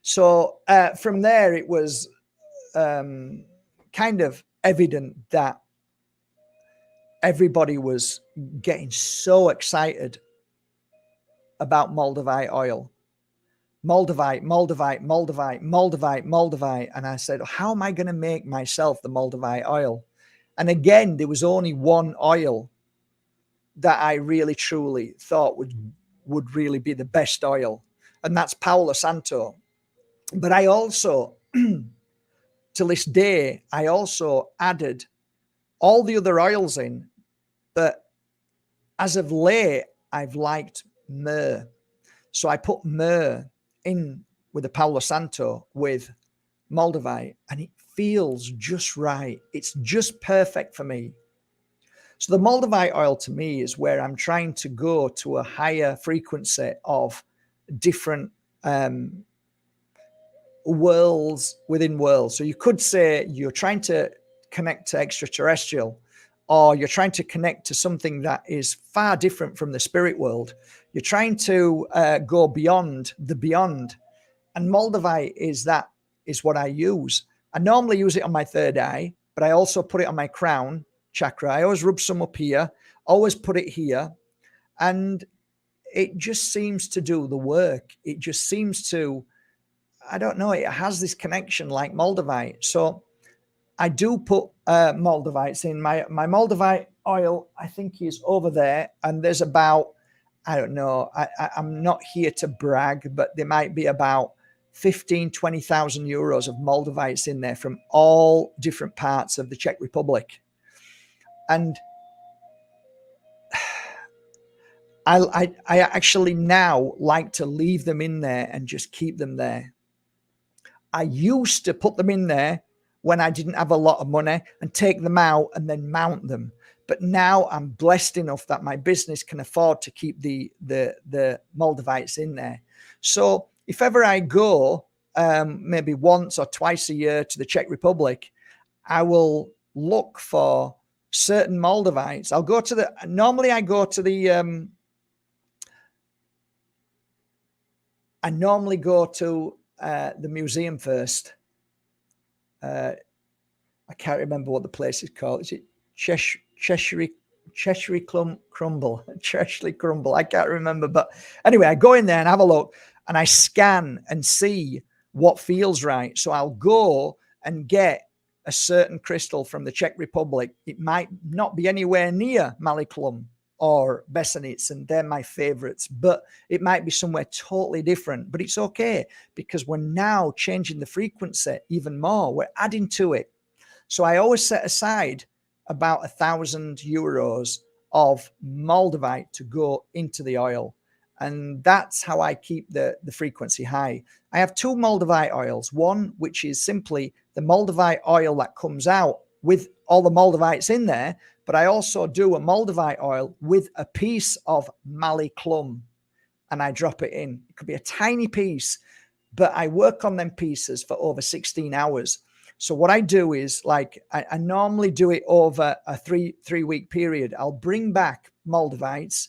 S1: So from there, it was kind of evident that everybody was getting so excited about Moldavite oil. Moldavite. And I said, how am I going to make myself the Moldavite oil? And again, there was only one oil that I really truly thought would really be the best oil, and that's Palo Santo. But I also, to this day, I also added all the other oils in, but as of late, I've liked myrrh. So I put myrrh in with the Palo Santo with Moldavite, and it feels just right. It's just perfect for me. So the Moldavite oil to me is where I'm trying to go to a higher frequency of different worlds within worlds. So you could say you're trying to connect to extraterrestrial, or you're trying to connect to something that is far different from the spirit world. You're trying to go beyond the beyond. And Moldavite is what I use. I normally use it on my third eye, but I also put it on my crown chakra. I always rub some up here, always put it here. And it just seems to do the work. It just seems to, I don't know, it has this connection like Moldavite. So I do put Moldavites in. My Moldavite oil, I think, is over there. And there's about, I don't know, I'm not here to brag, but there might be about 15, 20,000 euros of Moldavites in there from all different parts of the Czech Republic. And I actually now like to leave them in there and just keep them there. I used to put them in there when I didn't have a lot of money and take them out and then mount them. But now I'm blessed enough that my business can afford to keep the Moldavites in there. So if ever I go maybe once or twice a year to the Czech Republic, I will look for certain Moldavites. I'll go to the, normally I go to the, I normally go to the museum first. I can't remember what the place is called. Is it Cheshire Crumble? Cheshire Crumble. I can't remember. But anyway, I go in there and have a look, and I scan and see what feels right. So I'll go and get a certain crystal from the Czech Republic. It might not be anywhere near Maliklum or Besanits, and they're my favorites, but it might be somewhere totally different. But it's okay, because we're now changing the frequency even more. We're adding to it. So I always set aside about 1,000 euros of Moldavite to go into the oil. And that's how I keep the frequency high. I have two Moldavite oils. One, which is simply the Moldavite oil that comes out with all the Moldavites in there. But I also do a Moldavite oil with a piece of Maliklum, and I drop it in. It could be a tiny piece, but I work on them pieces for over 16 hours. So what I do is, like, I normally do it over a three-week period. I'll bring back Moldavites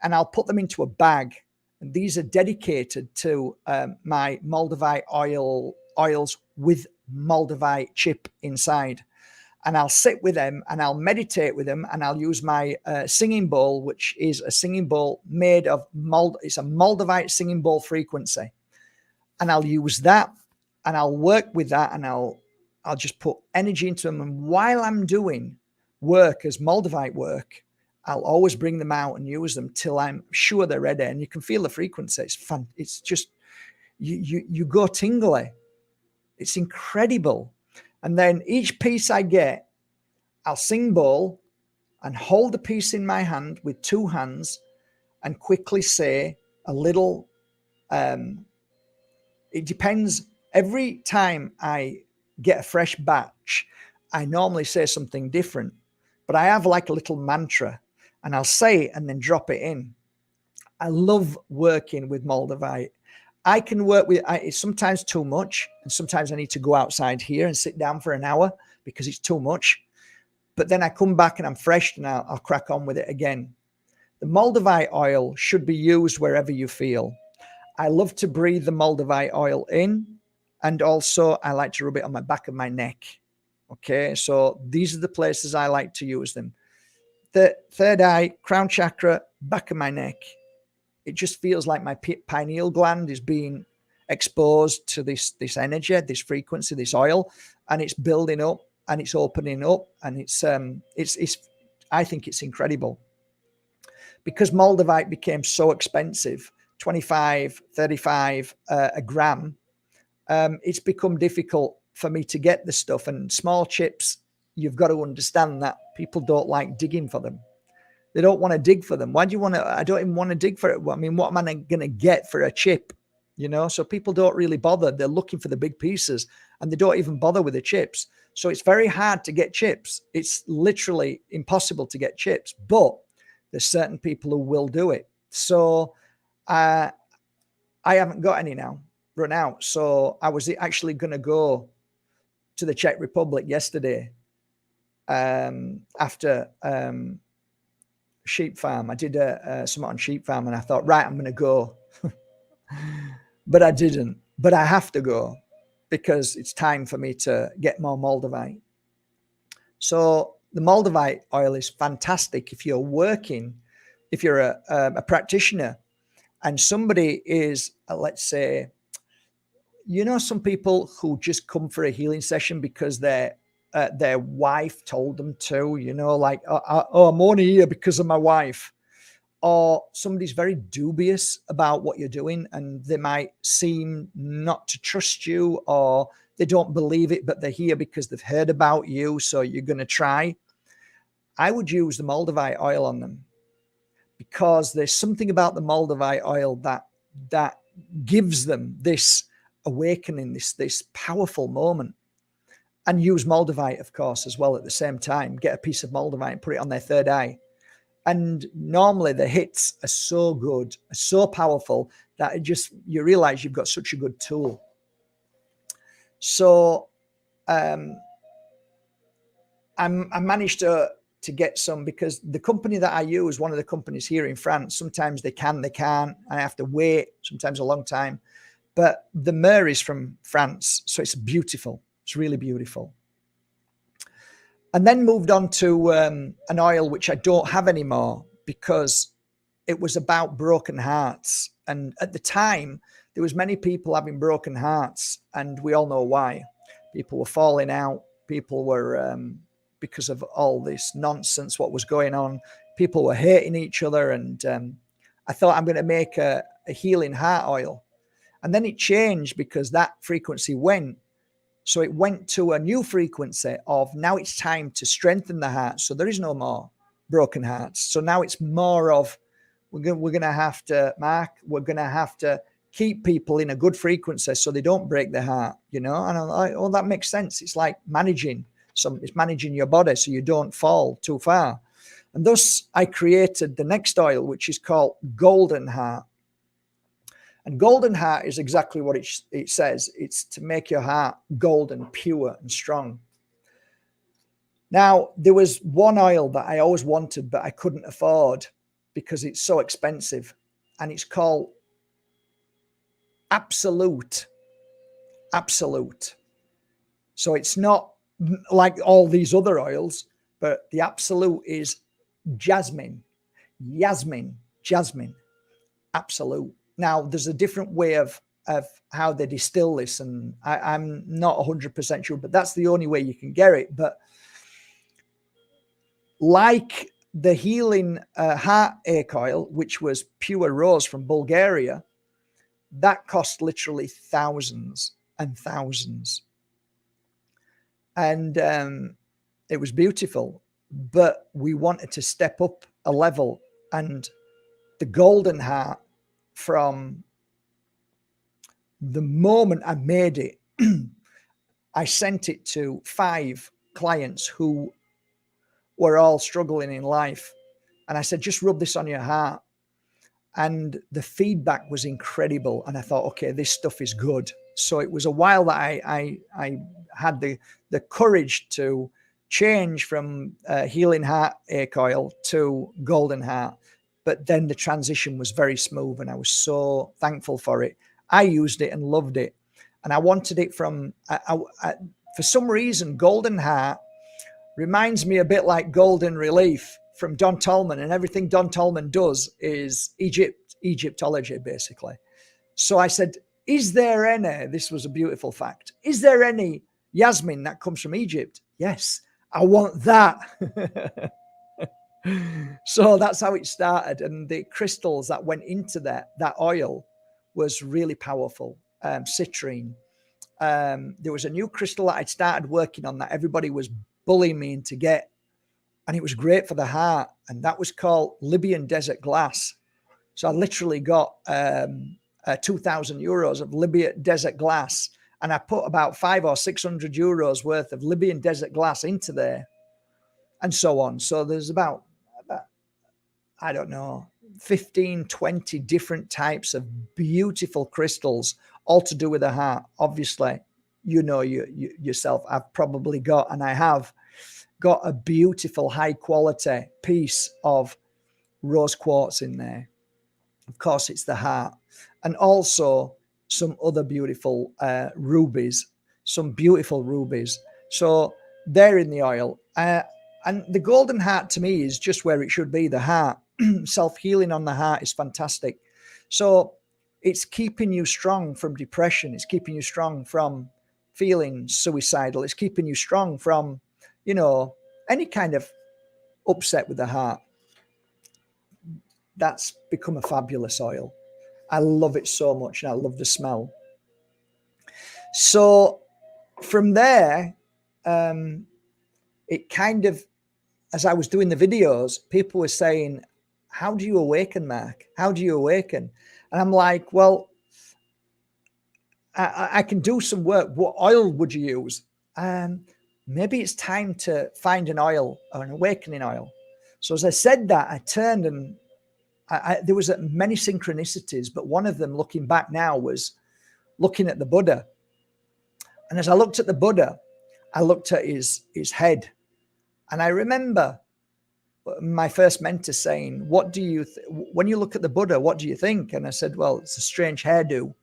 S1: and I'll put them into a bag, And these are dedicated to my Moldavite oils with Moldavite chip inside. And I'll sit with them and I'll meditate with them, and I'll use my singing bowl, which is a singing bowl made of it's a Moldavite singing bowl frequency. And I'll use that and I'll work with that, and I'll just put energy into them. And while I'm doing work as Moldavite work, I'll always bring them out and use them till I'm sure they're ready. And you can feel the frequency. It's fun. It's just, you go tingly. It's incredible. And then each piece I get, I'll sing bowl and hold the piece in my hand with two hands and quickly say a little, it depends. Every time I get a fresh batch, I normally say something different, but I have like a little mantra, and I'll say it and then drop it in. I love working with Moldavite. I can work with it's sometimes too much, and sometimes I need to go outside here and sit down for an hour because it's too much. But then I come back and I'm fresh, and I'll crack on with it again. The Moldavite oil should be used wherever you feel. I love to breathe the Moldavite oil in, and also I like to rub it on my back of my neck. Okay, so these are the places I like to use them. The third eye, crown chakra, back of my neck. It just feels like my pineal gland is being exposed to this energy, this frequency, this oil, and it's building up and it's opening up, and it's I think it's incredible. Because Moldavite became so expensive, 25, 35 a gram, it's become difficult for me to get the stuff. And small chips, you've got to understand that people don't like digging for them. They don't want to dig for them. Why do you want to? I don't even want to dig for it. I mean, what am I going to get for a chip? You know, so people don't really bother. They're looking for the big pieces, and they don't even bother with the chips. So it's very hard to get chips. It's literally impossible to get chips, but there's certain people who will do it. So I haven't got any now, run out. So I was actually going to go to the Czech Republic yesterday after sheep farm. I did something on sheep farm, and I thought, right, I'm going to go. But I didn't. But I have to go because it's time for me to get more Moldavite. So the Moldavite oil is fantastic if you're working, if you're a practitioner, and somebody is, let's say, you know, some people who just come for a healing session because their wife told them to, you know, like, oh, I'm only here because of my wife. Or somebody's very dubious about what you're doing, and they might seem not to trust you, or they don't believe it, but they're here because they've heard about you, so you're going to try. I would use the Moldavite oil on them, because there's something about the Moldavite oil that gives them this awakening, this powerful moment. And use Moldavite, of course, as well at the same time. Get a piece of Moldavite and put it on their third eye. And normally the hits are so good, are so powerful, that it just, you realize you've got such a good tool. So I managed to get some, because the company that I use, one of the companies here in France, sometimes they can, they can't. I have to wait, sometimes a long time. But the myrrh is from France, so it's beautiful. It's really beautiful. And then moved on to an oil which I don't have anymore, because it was about broken hearts. And at the time, there was many people having broken hearts, and we all know why. People were falling out. People were, because of all this nonsense, what was going on, people were hating each other. And I thought, I'm going to make a healing heart oil. And then it changed, because that frequency went. So it went to a new frequency of, now it's time to strengthen the heart. So there is no more broken hearts. So now it's more of, we're going to have to, Mark, we're going to have to keep people in a good frequency so they don't break their heart, you know? And I'm like, oh, that makes sense. It's like managing it's managing your body so you don't fall too far. And thus I created the next oil, which is called Golden Heart. And Golden Heart is exactly what it says. It's to make your heart golden, pure and strong. Now, there was one oil that I always wanted, but I couldn't afford because it's so expensive. And it's called absolute. So it's not like all these other oils, but the absolute is jasmine, absolute. Now, there's a different way of how they distill this, and I'm not 100% sure, but that's the only way you can get it. But like the healing heartache oil, which was pure rose from Bulgaria, that cost literally thousands and thousands. And it was beautiful, but we wanted to step up a level. And the golden heart, from the moment I made it, I sent it to 5 clients who were all struggling in life. And I said, just rub this on your heart. And the feedback was incredible. And I thought, okay, this stuff is good. So it was a while that I had the courage to change from healing heartache oil to golden heart. But then the transition was very smooth, and I was so thankful for it. I used it and loved it. And I wanted it from, for some reason, golden heart reminds me a bit like golden relief from Don Tolman, and everything Don Tolman does is Egyptology, basically. So I said, is there any, this was a beautiful fact, is there any Yasmin that comes from Egypt? Yes, I want that. So that's how it started. And the crystals that went into that oil was really powerful. Citrine. There was a new crystal that I'd started working on that everybody was bullying me into get, and it was great for the heart, and that was called Libyan Desert Glass. So I literally got 2,000 euros of Libyan Desert Glass, and I put about 500 or 600 euros worth of Libyan Desert Glass into there, and so on. So there's about I don't know, 15, 20 different types of beautiful crystals, all to do with the heart. Obviously, you know yourself, I've probably got, and I have got, a beautiful high quality piece of rose quartz in there. Of course, it's the heart. And also some other beautiful rubies, some beautiful rubies. So they're in the oil. And the golden heart to me is just where it should be, the heart. Self-healing on the heart is fantastic. So it's keeping you strong from depression. It's keeping you strong from feeling suicidal. It's keeping you strong from, you know, any kind of upset with the heart. That's become a fabulous oil. I love it so much, and I love the smell. So from there, it kind of, as I was doing the videos, people were saying, how do you awaken, Mark? How do you awaken? And I'm like, well, I can do some work. What oil would you use? Maybe it's time to find an oil, or an awakening oil. So as I said that, I turned, and there was many synchronicities, but one of them, looking back now, was looking at the Buddha. And as I looked at the Buddha, I looked at his head. And I remember my first mentor saying, what do you, when you look at the Buddha, what do you think? And I said, well, it's a strange hairdo.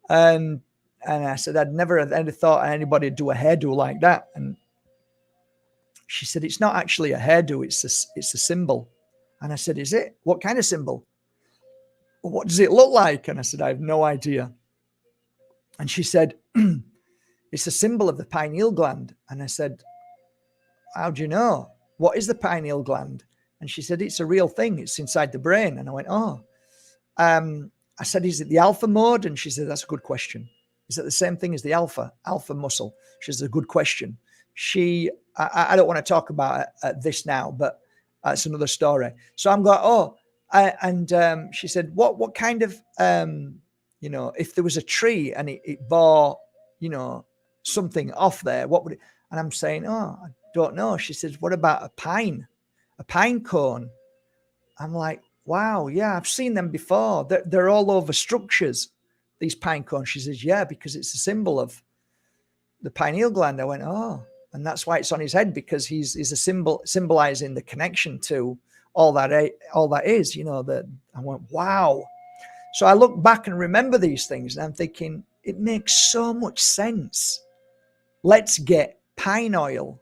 S1: And I said, I'd never thought anybody would do a hairdo like that. And she said, it's not actually a hairdo, it's a symbol. And I said, is it? What kind of symbol? Well, what does it look like? And I said, I have no idea. And she said, it's a symbol of the pineal gland. And I said, how do you know? What is the pineal gland? And she said, it's a real thing. It's inside the brain. And I went, oh. I said, is it the alpha mode? And she said, that's a good question. Is it the same thing as the alpha muscle? She said, a good question. I don't want to talk about this now, but it's another story. So I'm going, oh, and she said, what kind of, you know, if there was a tree and it bore, you know, something off there, what would it? And I'm saying, oh, I don't know. She says, what about a pine cone? I'm like, wow, yeah, I've seen them before. They're all over structures, these pine cones. She says, yeah, because it's a symbol of the pineal gland. I went, oh, and that's why it's on his head, because he's a symbol symbolizing the connection to all that is, you know. That I went, wow. So I look back and remember these things, and I'm thinking, it makes so much sense. Let's get pine oil.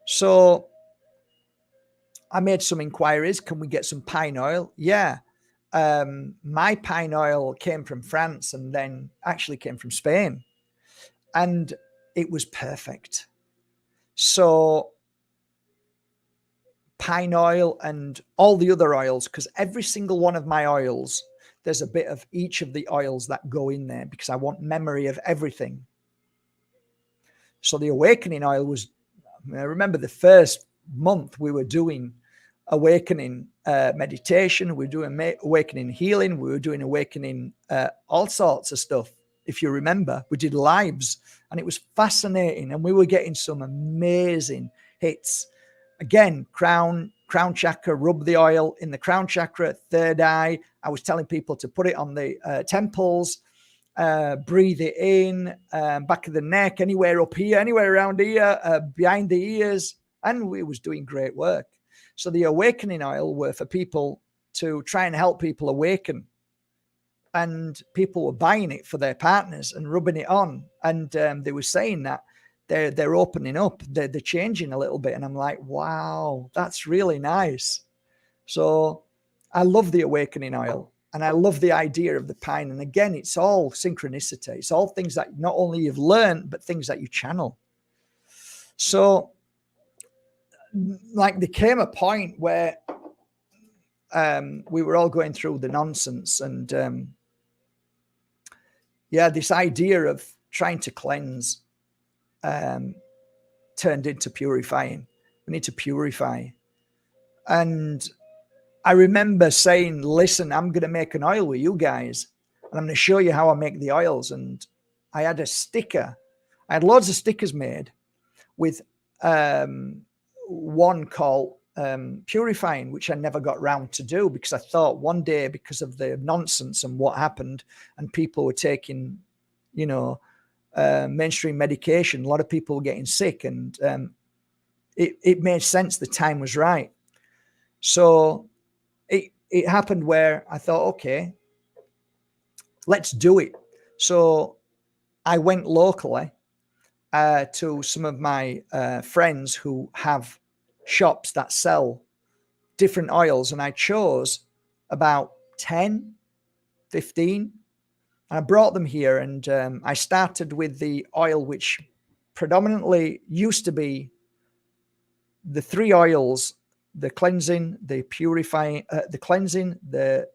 S1: So I made some inquiries. Can we get some pine oil? Yeah. My pine oil came from France and then actually came from Spain. And it was perfect. So pine oil and all the other oils, because every single one of my oils, there's a bit of each of the oils that go in there because I want memory of everything. So the awakening oil was, I remember the first month we were doing awakening meditation, we were doing awakening healing, we were doing awakening all sorts of stuff. If you remember, we did lives and it was fascinating, and we were getting some amazing hits. Again, crown chakra, rub the oil in the crown chakra, third eye. I was telling people to put it on the temples, breathe it in, back of the neck, anywhere up here, anywhere around here, behind the ears, and it was doing great work. So the awakening oil were for people to try and help people awaken, and people were buying it for their partners and rubbing it on, and they were saying that they're opening up, they're changing a little bit, and I'm like, wow, that's really nice. So I love the awakening oil, and I love the idea of the pine. And again, it's all synchronicity. It's all things that not only you've learned, but things that you channel. So like there came a point where we were all going through the nonsense, and this idea of trying to cleanse turned into purifying. We need to purify. And I remember saying, listen, I'm going to make an oil with you guys, and I'm going to show you how I make the oils. And I had a sticker. I had loads of stickers made with one called Purifying, which I never got round to do, because I thought one day, because of the nonsense and what happened, and people were taking, mainstream medication, a lot of people were getting sick, and it made sense. The time was right. So it happened where I thought, okay, let's do it. So I went locally to some of my friends who have shops that sell different oils, and I chose about 10, 15, and I brought them here, and I started with the oil which predominantly used to be the three oils: the cleansing, the purifying, the cleansing, the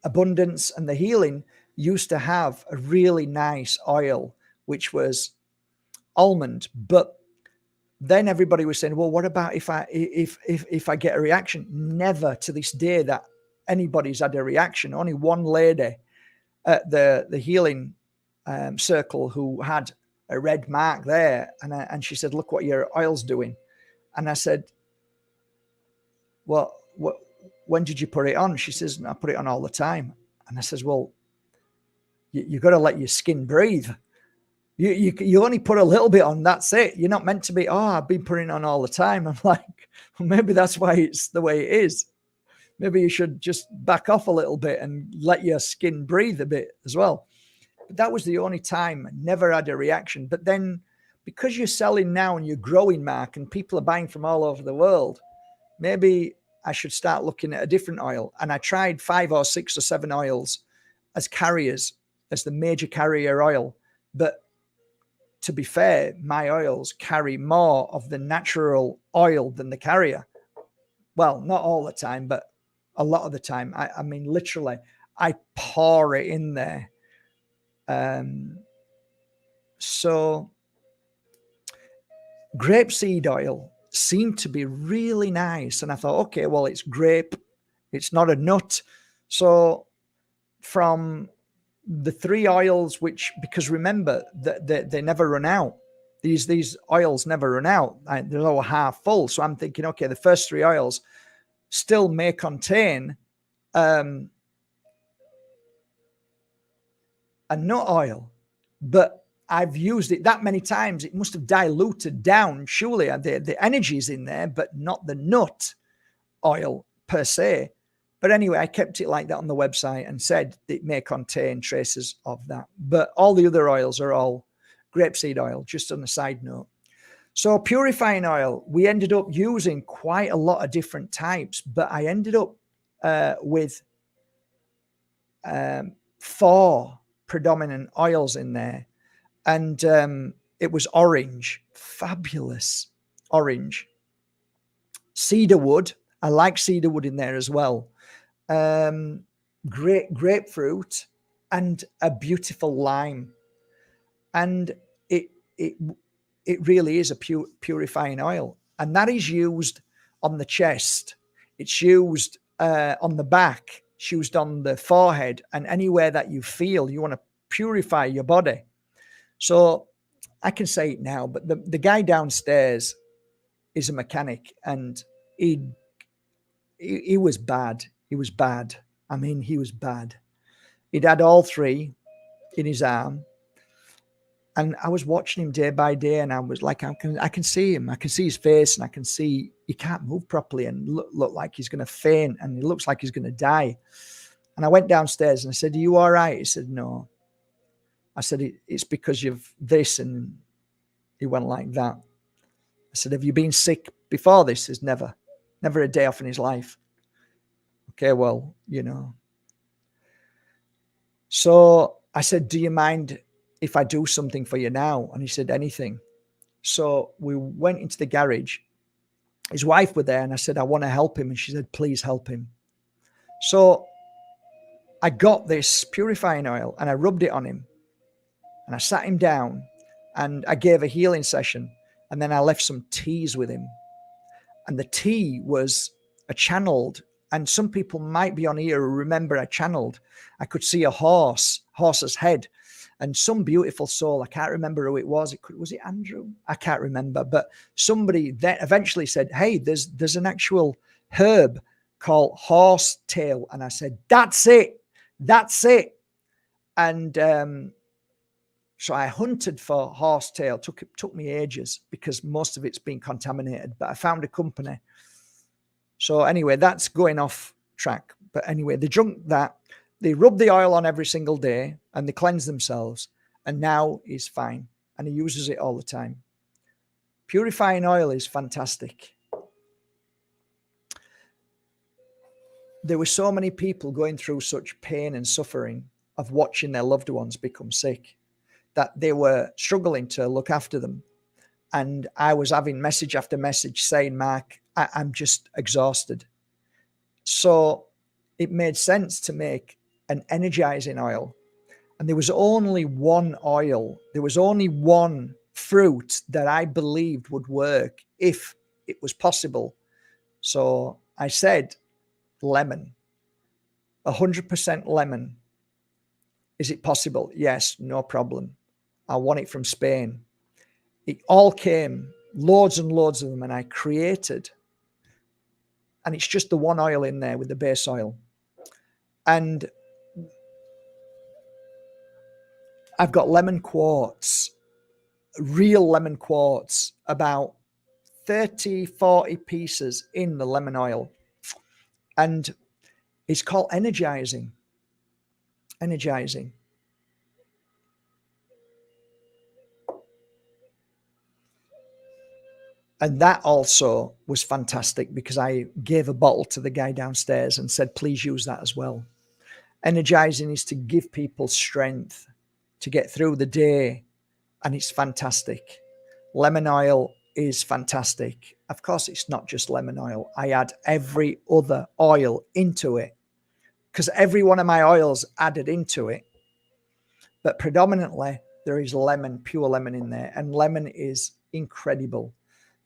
S1: abundance, and the healing. Used to have a really nice oil which was almond, but then everybody was saying, well, what about if I get a reaction? Never to this day that anybody's had a reaction. Only one lady at the healing circle who had a red mark there, and she said, look what your oil's doing. And I said, well, when did you put it on? She says, I put it on all the time. And I says, well, you got to let your skin breathe. You only put a little bit on, that's it. You're not meant to be, I've been putting it on all the time. I'm like, well, maybe that's why it's the way it is. Maybe you should just back off a little bit and let your skin breathe a bit as well. But that was the only time. I never had a reaction. But then because you're selling now and you're growing, Mark, and people are buying from all over the world, maybe I should start looking at a different oil. And I tried 5 or 6 or 7 oils as carriers, as the major carrier oil. But to be fair, my oils carry more of the natural oil than the carrier. Well, not all the time, but a lot of the time. I mean, literally, I pour it in there. So grapeseed oil seemed to be really nice. And I thought, okay, well, it's grape. It's not a nut. So from the 3 oils, which, because remember that they never run out. These oils never run out. They're all half full. So I'm thinking, okay, the first 3 oils still may contain a nut oil, but I've used it that many times, it must have diluted down. Surely the energy is in there, but not the nut oil per se. But anyway, I kept it like that on the website and said it may contain traces of that. But all the other oils are all grapeseed oil, just on a side note. So purifying oil, we ended up using quite a lot of different types, but I ended up with 4 predominant oils in there. And it was orange, fabulous orange. Cedarwood, I like cedarwood in there as well. Grapefruit and a beautiful lime. And it really is a purifying oil. And that is used on the chest. It's used on the back. It's used on the forehead, and anywhere that you feel you want to purify your body. So I can say it now, but the guy downstairs is a mechanic, and he was bad. He was bad. I mean, he was bad. He'd had all 3 in his arm. And I was watching him day by day, and I was like, I can see him. I can see his face, and I can see he can't move properly and look like he's going to faint, and he looks like he's going to die. And I went downstairs and I said, "Are you all right?" He said, "No." I said, "It's because you've this," and he went like that. I said, "Have you been sick before this?" He says, "Never a day off in his life." Okay, well, So I said, "Do you mind if I do something for you now?" And he said, "Anything." So we went into the garage. His wife was there, and I said, "I want to help him." And she said, "Please help him." So I got this purifying oil and I rubbed it on him, and I sat him down, and I gave a healing session, and then I left some teas with him. And the tea was a channeled, and some people might be on here who remember I channeled. I could see a horse's head, and some beautiful soul. I can't remember who it was. Was it Andrew? I can't remember. But somebody then eventually said, "Hey, there's an actual herb called horsetail." And I said, "That's it. That's it." And so I hunted for horsetail. Took me ages because most of it's been contaminated. But I found a company. So anyway, that's going off track. But anyway, they drunk that. They rub the oil on every single day, and they cleanse themselves. And now he's fine. And he uses it all the time. Purifying oil is fantastic. There were so many people going through such pain and suffering of watching their loved ones become sick that they were struggling to look after them. And I was having message after message saying, "Mark, I'm just exhausted." So it made sense to make an energizing oil. And there was only one oil. There was only one fruit that I believed would work if it was possible. So I said, lemon, 100% lemon. Is it possible? Yes, no problem. I want it from Spain. It all came, loads and loads of them, and I created. And it's just the one oil in there with the base oil. And I've got lemon quartz, real lemon quartz, about 30, 40 pieces in the lemon oil. And it's called Energizing. Energizing. And that also was fantastic because I gave a bottle to the guy downstairs and said, "Please use that as well." Energizing is to give people strength to get through the day, and it's fantastic. Lemon oil is fantastic. Of course, it's not just lemon oil. I add every other oil into it because every one of my oils added into it. But predominantly, there is lemon, pure lemon in there, and lemon is incredible.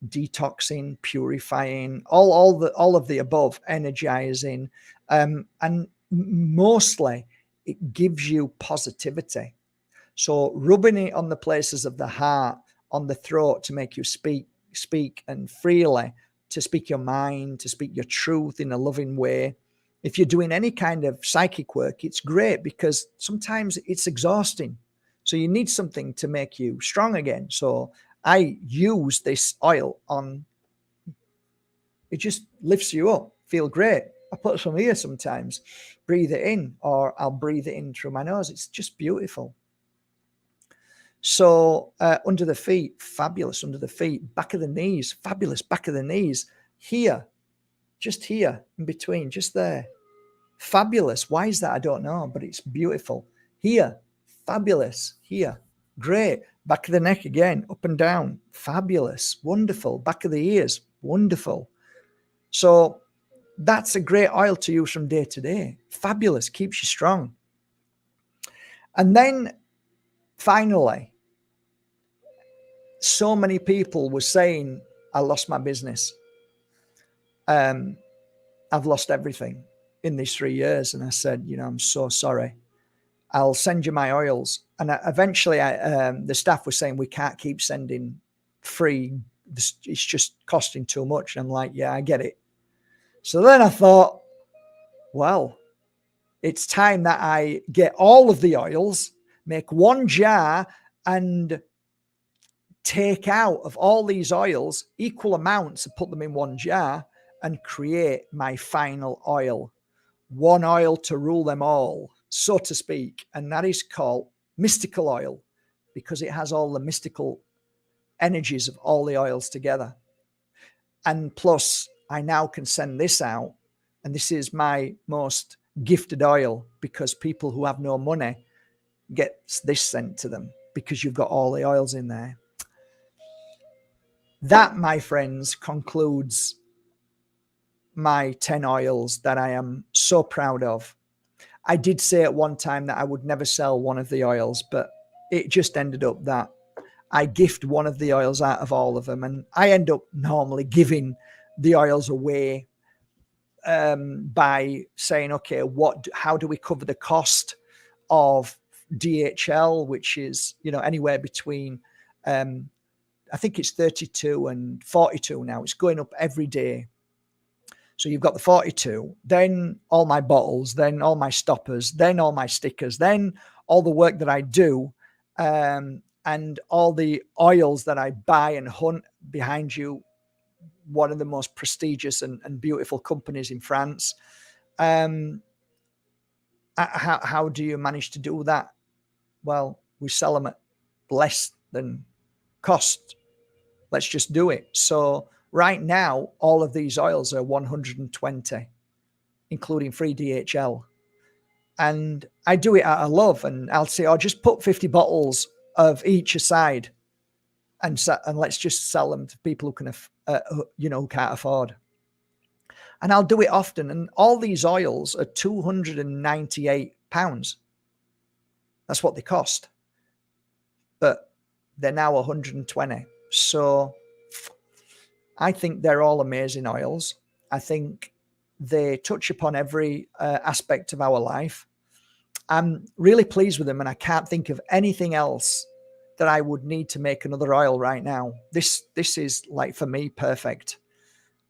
S1: Detoxing, purifying, all of the above, energizing, and mostly it gives you positivity. So rubbing it on the places of the heart, on the throat to make you speak and freely, to speak your mind, to speak your truth in a loving way. If you're doing any kind of psychic work, it's great because sometimes it's exhausting. So you need something to make you strong again. So I use this oil on, it just lifts you up, feel great. I put some here sometimes, breathe it in, or I'll breathe it in through my nose. It's just beautiful. So under the feet, fabulous. Under the feet, back of the knees, fabulous. Back of the knees, here, just here, in between, just there. Fabulous. Why is that? I don't know, but it's beautiful. Here, fabulous. Here, great. Back of the neck again, up and down, fabulous, wonderful. Back of the ears, wonderful. So that's a great oil to use from day to day. Fabulous, keeps you strong. And then finally, so many people were saying, I lost my business. I've lost everything in these 3 years. And I said, I'm so sorry. I'll send you my oils. And eventually the staff was saying, we can't keep sending free. It's just costing too much. And I'm like, yeah, I get it. So then I thought, well, it's time that I get all of the oils, make one jar, and take out of all these oils equal amounts and put them in one jar and create my final oil. One oil to rule them all, so to speak. And that is called mystical oil, because it has all the mystical energies of all the oils together. And plus, I now can send this out. And this is my most gifted oil, because people who have no money get this sent to them because you've got all the oils in there. That, my friends, concludes my 10 oils that I am so proud of. I did say at one time that I would never sell one of the oils, but it just ended up that I gift one of the oils out of all of them. And I end up normally giving the oils away by saying, okay, how do we cover the cost of DHL, which is, anywhere between, I think it's 32 and 42 now. It's going up every day. So you've got the 42, then all my bottles, then all my stoppers, then all my stickers, then all the work that I do, and all the oils that I buy and hunt behind you. One of the most prestigious and beautiful companies in France. How do you manage to do that? Well, we sell them at less than cost. Let's just do it. So right now, all of these oils are 120, including free DHL. And I do it out of love. And I'll say, just put 50 bottles of each aside, and let's just sell them to people who can, who can't afford. And I'll do it often. And all these oils are £298. That's what they cost. But they're now 120. So I think they're all amazing oils. I think they touch upon every aspect of our life. I'm really pleased with them, and I can't think of anything else that I would need to make another oil right now. This is, like, for me, perfect.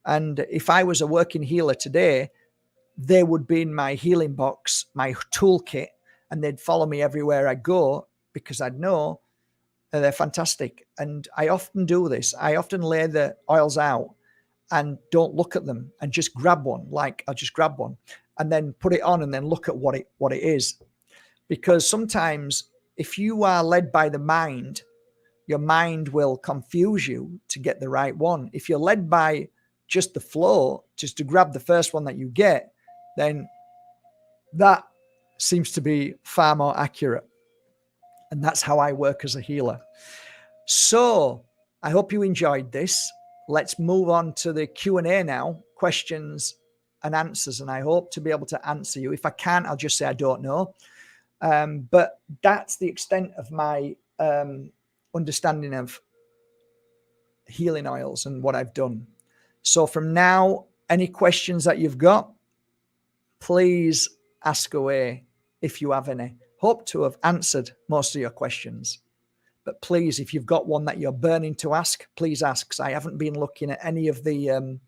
S1: And if I was a working healer today, they would be in my healing box, my toolkit, and they'd follow me everywhere I go, because I'd know they're fantastic. And I often do this. I often lay the oils out and don't look at them and just grab one. Like, I'll just grab one and then put it on and then look at what it is. Because sometimes if you are led by the mind, your mind will confuse you to get the right one. If you're led by just the flow, just to grab the first one that you get, then that seems to be far more accurate. And that's how I work as a healer. So I hope you enjoyed this. Let's move on to the Q&A now, questions and answers. And I hope to be able to answer you. If I can't, I'll just say I don't know. But that's the extent of my understanding of healing oils and what I've done. So from now, any questions that you've got, please ask away if you have any. Hope to have answered most of your questions. But please, if you've got one that you're burning to ask, please ask. 'Cause I haven't been looking at any of the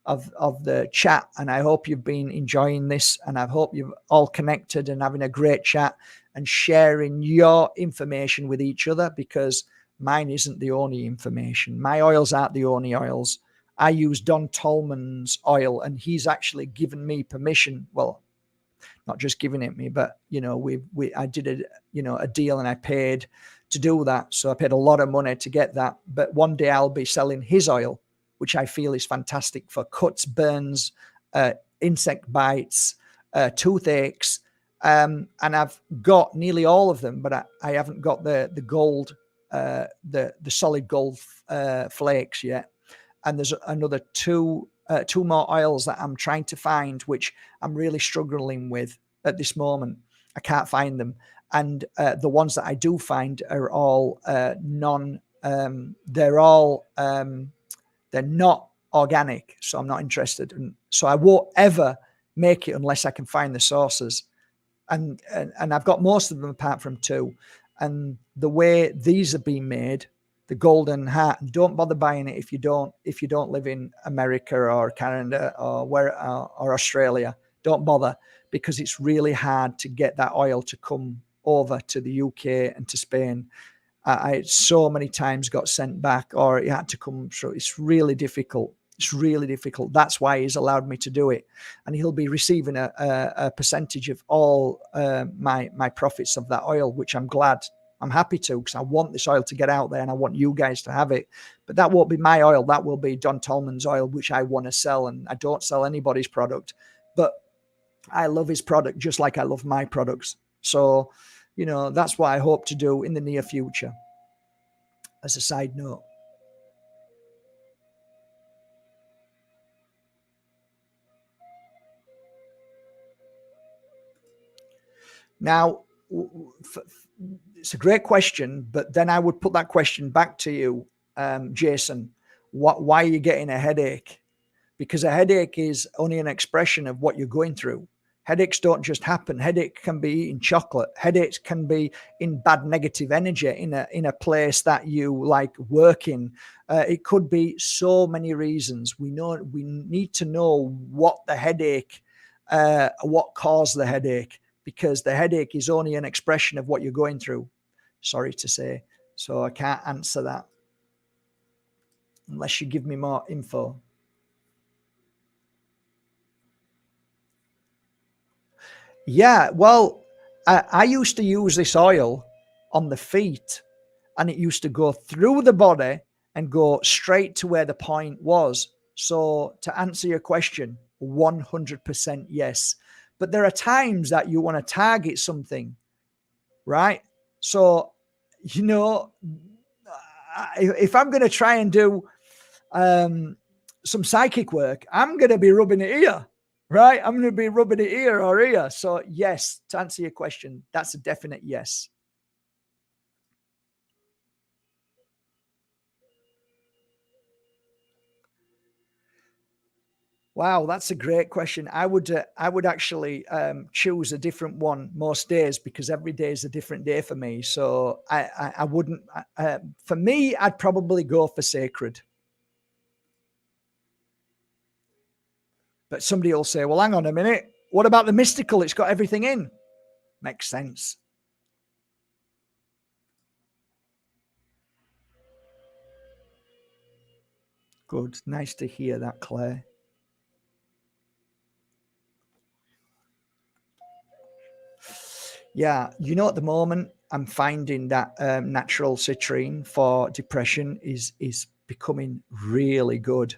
S1: of the chat, and I hope you've been enjoying this, and I hope you've all connected and having a great chat and sharing your information with each other, because mine isn't the only information. My oils aren't the only oils. I use Don Tolman's oil, and he's actually given me permission. Well, not just giving it me, but I did a deal, and I paid to do that. So I paid a lot of money to get that. But one day I'll be selling his oil, which I feel is fantastic for cuts, burns, insect bites, toothaches. And I've got nearly all of them, but I haven't got the gold, the solid gold flakes yet. And there's another two more oils that I'm trying to find, which I'm really struggling with at this moment. I can't find them, and the ones that I do find are all they're not organic, so I'm not interested, and so I won't ever make it unless I can find the sources. And I've got most of them apart from two, and the way these are being made, the golden heart, and don't bother buying it if you don't live in America or Canada or Australia. Don't bother, because it's really hard to get that oil to come over to the UK and to Spain. I so many times got sent back, or it had to come through. It's really difficult. It's really difficult. That's why he's allowed me to do it, and he'll be receiving a percentage of all my profits of that oil, which I'm glad. I'm happy to, because I want this oil to get out there, and I want you guys to have it. But that won't be my oil. That will be Don Tolman's oil, which I want to sell, and I don't sell anybody's product. But I love his product just like I love my products. So, that's what I hope to do in the near future, as a side note. Now, it's a great question, but then I would put that question back to you, Jason. Why are you getting a headache? Because a headache is only an expression of what you're going through. Headaches don't just happen. Headache can be eating chocolate. Headaches can be in bad negative energy in a place that you like working. It could be so many reasons. We need to know what the headache, what caused the headache, because the headache is only an expression of what you're going through. Sorry to say. So I can't answer that unless you give me more info. Yeah, well, I used to use this oil on the feet, and it used to go through the body and go straight to where the point was. So, to answer your question, 100% yes. But there are times that you want to target something, right? So, if I'm going to try and do some psychic work, I'm going to be rubbing it here. Right? I'm going to be rubbing it here or here. So, yes, to answer your question, that's a definite yes. Wow, that's a great question. I would actually choose a different one most days, because every day is a different day for me. So I wouldn't. For me, I'd probably go for sacred. But somebody will say, "Well, hang on a minute. What about the mystical? It's got everything in." Makes sense. Good. Nice to hear that, Claire. Yeah, at the moment I'm finding that natural citrine for depression is becoming really good.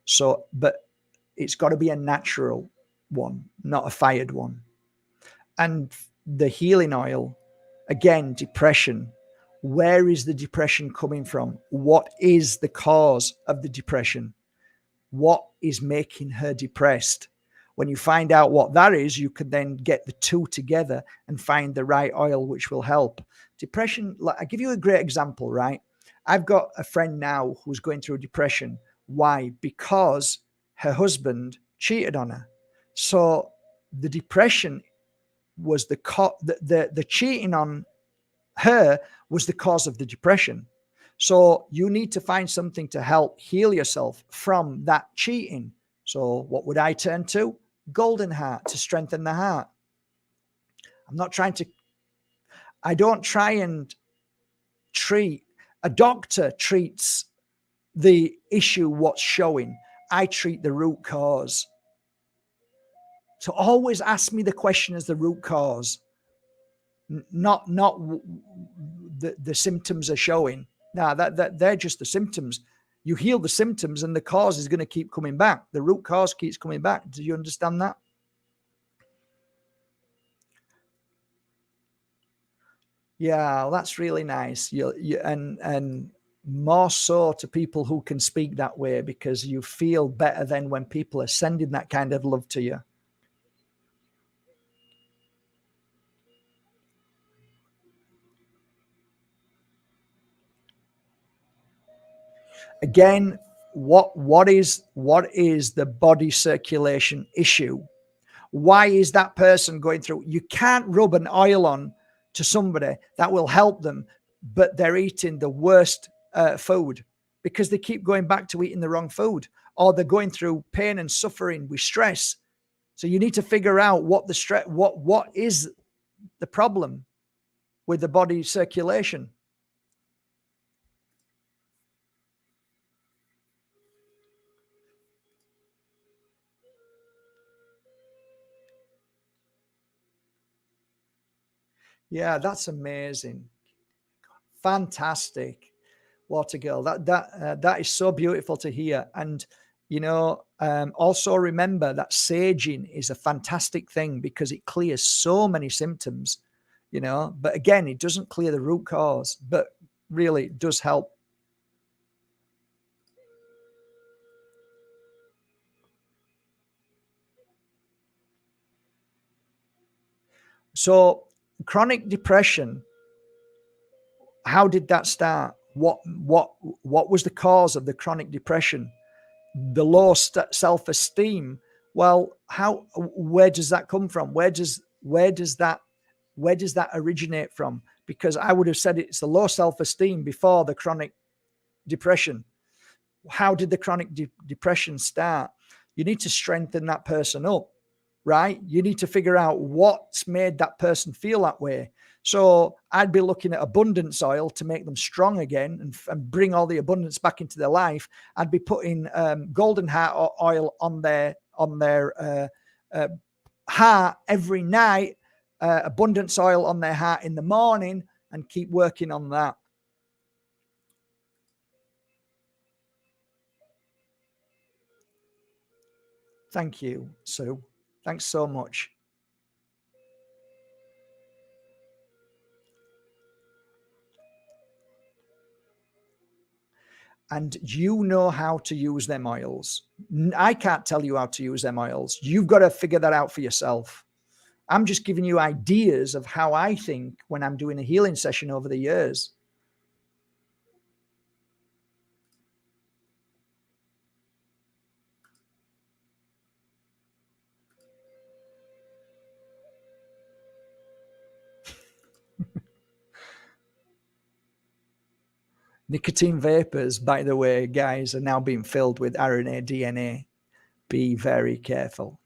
S1: So, but it's got to be a natural one, not a fired one. And the healing oil, again, depression. Where is the depression coming from? What is the cause of the depression? What is making her depressed? When you find out what that is, you can then get the two together and find the right oil which will help. Depression, I give you a great example, right? I've got a friend now who's going through depression. Why? Because her husband cheated on her. So the depression was the cheating on her was the cause of the depression. So you need to find something to help heal yourself from that cheating. So what would I turn to? Golden heart, to strengthen the heart. I don't try and treat. A doctor treats the issue what's showing. I treat the root cause. So always ask me the question as the root cause, not the symptoms are showing. Now that they're just the symptoms. You heal the symptoms and the cause is going to keep coming back. The root cause keeps coming back. Do you understand that? Yeah, that's really nice. And more so to people who can speak that way, because you feel better then when people are sending that kind of love to you. Again, what is the body circulation issue? Why is that person going through? You can't rub an oil on to somebody that will help them, but they're eating the worst food because they keep going back to eating the wrong food, or they're going through pain and suffering with stress. So you need to figure out what the stress, what is the problem with the body circulation. Yeah, that's amazing. Fantastic. Water girl, that is so beautiful to hear. And also remember that saging is a fantastic thing because it clears so many symptoms, but again, it doesn't clear the root cause, but really it does help. So chronic depression, how did that start? What was the cause of the chronic depression? The low self-esteem. Well, where does that come from? Where does that originate from? Because I would have said it's the low self-esteem before the chronic depression. How did the chronic depression start? You need to strengthen that person up, right? You need to figure out what's made that person feel that way. So I'd be looking at abundance oil to make them strong again and bring all the abundance back into their life. I'd be putting golden heart oil on their heart every night, abundance oil on their heart in the morning, and keep working on that. Thank you, Sue. Thanks so much. And you know how to use them oils. I can't tell you how to use them oils. You've got to figure that out for yourself. I'm just giving you ideas of how I think when I'm doing a healing session over the years. Nicotine vapors, by the way, guys, are now being filled with RNA, DNA. Be very careful.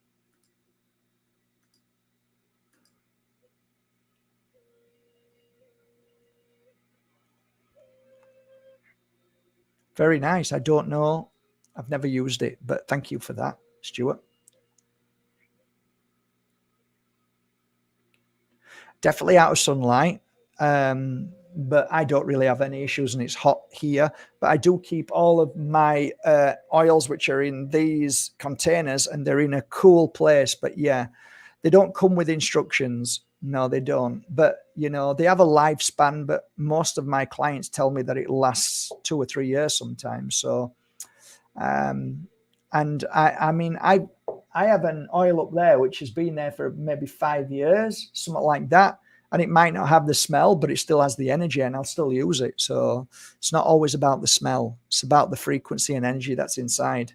S1: Very nice. I don't know. I've never used it, but thank you for that, Stuart. Definitely out of sunlight. But I don't really have any issues and it's hot here. But I do keep all of my oils, which are in these containers, and they're in a cool place. But yeah, they don't come with instructions. No, they don't. But, they have a lifespan. But most of my clients tell me that it lasts 2 or 3 years sometimes. So, and I mean, I have an oil up there which has been there for maybe 5 years, something like that. And it might not have the smell, but it still has the energy and I'll still use it. So it's not always about the smell. It's about the frequency and energy that's inside.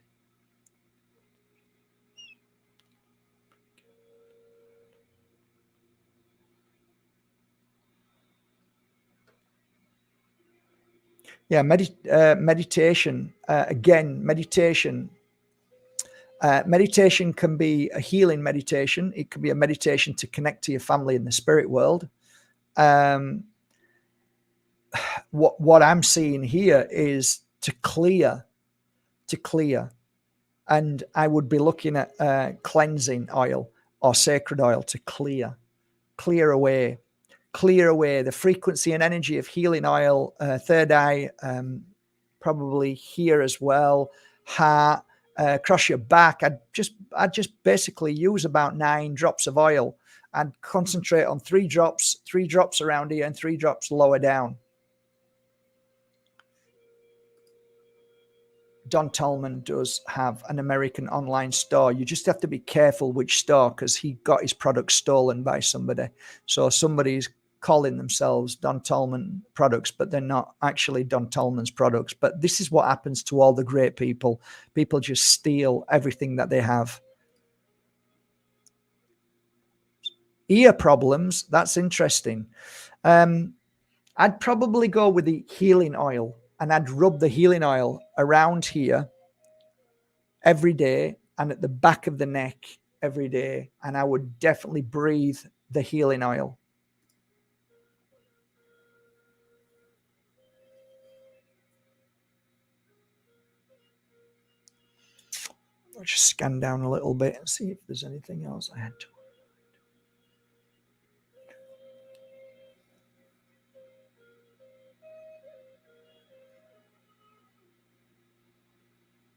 S1: Yeah, meditation. Again, meditation. Meditation can be a healing meditation. It can be a meditation to connect to your family in the spirit world. What I'm seeing here is to clear, and I would be looking at cleansing oil or sacred oil to clear away the frequency and energy of healing oil. Third eye, probably here as well, heart, across your back. I'd just basically use about 9 drops of oil. I'd concentrate on 3 drops around here and 3 drops lower down. Don Tolman does have an American online store. You just have to be careful which store, because he got his product stolen by somebody. So somebody's calling themselves Don Tolman products, but they're not actually Don Tolman's products. But this is what happens to all the great people. People just steal everything that they have. Ear problems, that's interesting. I'd probably go with the healing oil, and I'd rub the healing oil around here every day and at the back of the neck every day. And I would definitely breathe the healing oil. I'll just scan down a little bit and see if there's anything else I had to.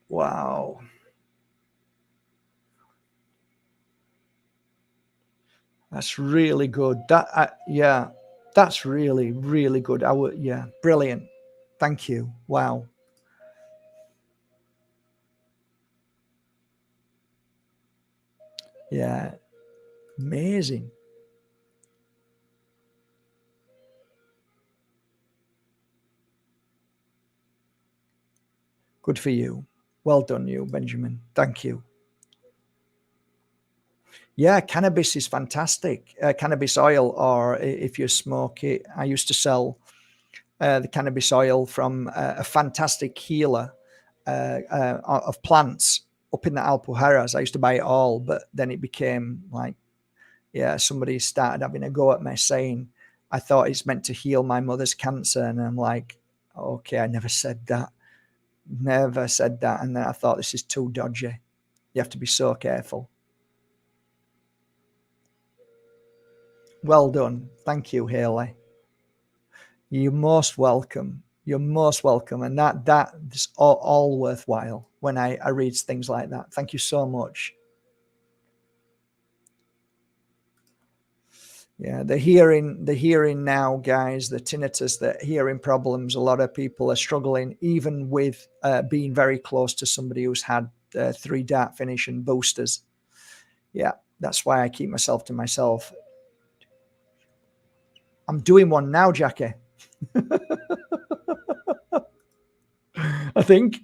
S1: Wow. That's really good. Yeah, that's really, really good. Yeah, brilliant. Thank you. Wow. Yeah, amazing. Good for you. Well done, you, Benjamin. Thank you. Yeah, cannabis is fantastic. Cannabis oil, or if you smoke it, I used to sell the cannabis oil from a fantastic healer of plants up in the Alpujarras. I used to buy it all, but then it became like, yeah, somebody started having a go at me saying, I thought it's meant to heal my mother's cancer. And I'm like, okay, I never said that. Never said that. And then I thought, this is too dodgy. You have to be so careful. Well done. Thank you, Haley. You're most welcome. You're most welcome. And that is all worthwhile when I read things like that. Thank you so much. Yeah, the hearing now, guys, the tinnitus, the hearing problems, a lot of people are struggling, even with being very close to somebody who's had 3 dart finish and boosters. Yeah, that's why I keep myself to myself. I'm doing one now, Jackie. I think.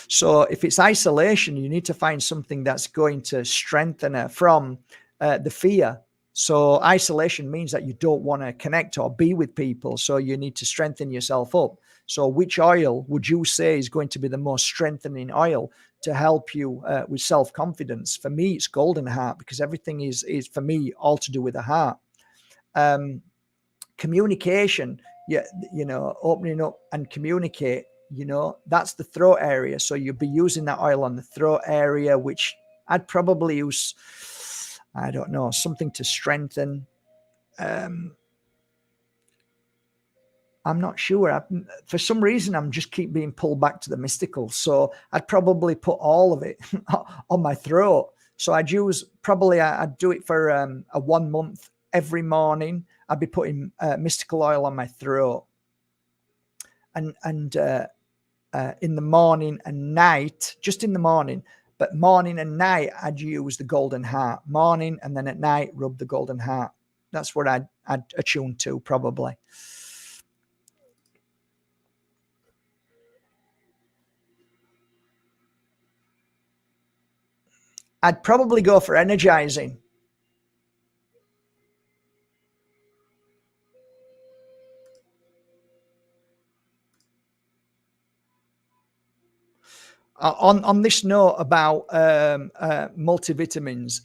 S1: So if it's isolation, you need to find something that's going to strengthen her from the fear. So isolation means that you don't want to connect or be with people. So you need to strengthen yourself up. So which oil would you say is going to be the most strengthening oil to help you with self-confidence? For me, it's golden heart, because everything is for me all to do with the heart. Communication, opening up and communicate, that's the throat area. So you'll be using that oil on the throat area, which I'd probably use, I don't know, something to strengthen. I'm not sure. For some reason, I'm just keep being pulled back to the mystical. So I'd probably put all of it on my throat. So I'd do it for a 1 month. Every morning, I'd be putting mystical oil on my throat. And in the morning and night, just in the morning, but morning and night, I'd use the golden heart. Morning, and then at night, rub the golden heart. That's what I'd attune to, probably. I'd probably go for energizing. On this note about multivitamins,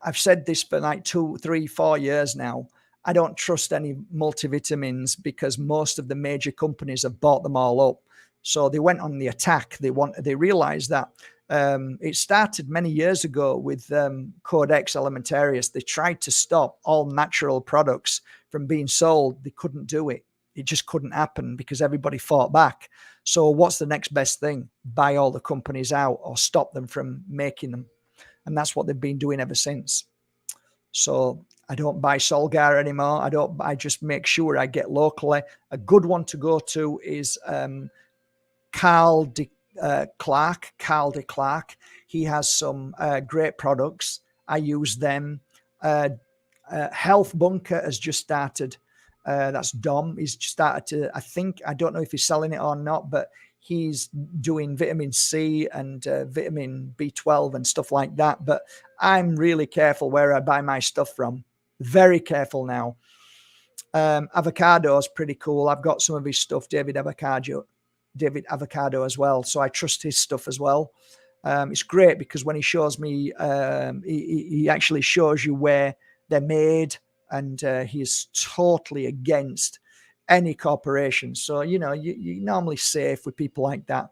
S1: I've said this for like 2, 3, 4 years now. I don't trust any multivitamins because most of the major companies have bought them all up. So they went on the attack. They realized that it started many years ago with Codex Alimentarius. They tried to stop all natural products from being sold. They couldn't do it. It just couldn't happen because everybody fought back. So what's the next best thing? Buy all the companies out or stop them from making them. And that's what they've been doing ever since. So I don't buy Solgar anymore. I just make sure I get locally. A good one to go to is Carl de Clark. He has some great products. I use them. Health Bunker has just started. That's Dom. He's started to, I don't know if he's selling it or not, but he's doing vitamin C and vitamin B12 and stuff like that. But I'm really careful where I buy my stuff from. Very careful now. Avocado is pretty cool. I've got some of his stuff, David Avocado as well. So I trust his stuff as well. It's great because when he shows me, he actually shows you where they're made, and he is totally against any corporation. So, you're normally safe with people like that.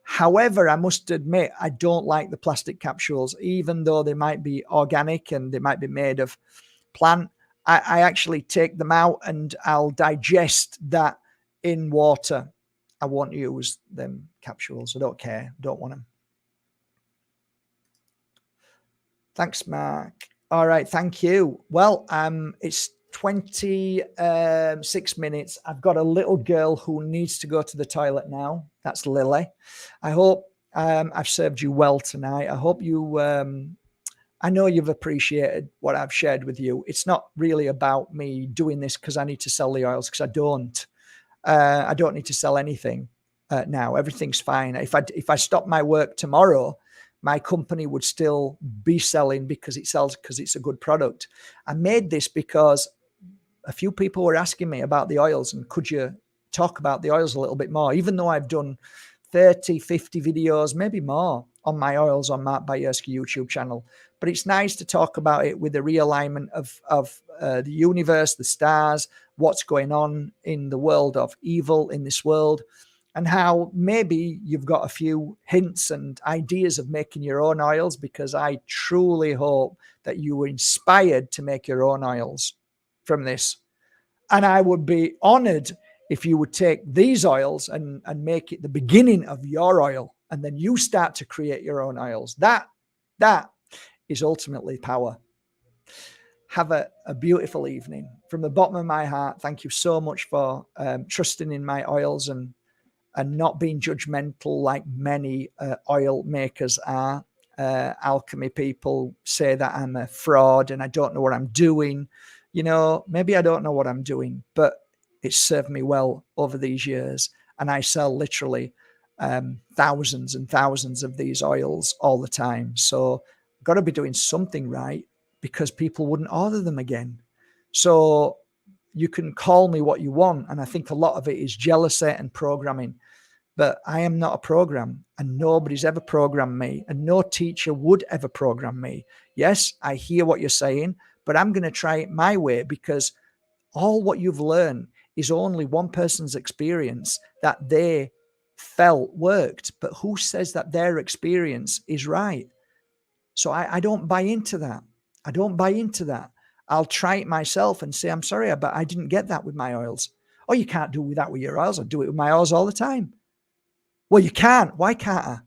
S1: However, I must admit, I don't like the plastic capsules, even though they might be organic and they might be made of plant. I actually take them out and I'll digest that in water. I won't use them capsules. I don't care. Don't want them. Thanks, Mark. All right. Thank you. Well, it's 26 minutes. I've got a little girl who needs to go to the toilet now. That's Lily. I hope I've served you well tonight. I hope you, I know you've appreciated what I've shared with you. It's not really about me doing this because I need to sell the oils, because I don't. I don't need to sell anything now. Everything's fine. If I stop my work tomorrow, my company would still be selling because it sells, because it's a good product. I made this because a few people were asking me about the oils and could you talk about the oils a little bit more, even though I've done 30, 50 videos, maybe more on my oils on Mark Bajerski YouTube channel. But it's nice to talk about it with the realignment of the universe, the stars, what's going on in the world of evil in this world, and how maybe you've got a few hints and ideas of making your own oils, because I truly hope that you were inspired to make your own oils from this. And I would be honored if you would take these oils and make it the beginning of your oil, and then you start to create your own oils. That is ultimately power. Have a beautiful evening. From the bottom of my heart, thank you so much for trusting in my oils and not being judgmental like many oil makers are. Alchemy people say that I'm a fraud and I don't know what I'm doing. Maybe I don't know what I'm doing, but it's served me well over these years. And I sell literally thousands and thousands of these oils all the time. So I've got to be doing something right, because people wouldn't order them again. So you can call me what you want. And I think a lot of it is jealousy and programming. But I am not a program, and nobody's ever programmed me, and no teacher would ever program me. Yes, I hear what you're saying, but I'm going to try it my way, because all what you've learned is only one person's experience that they felt worked. But who says that their experience is right? So I don't buy into that. I don't buy into that. I'll try it myself and say, I'm sorry, but I didn't get that with my oils. Oh, you can't do that with your oils. I do it with my oils all the time. Well, you can't. Why can't I?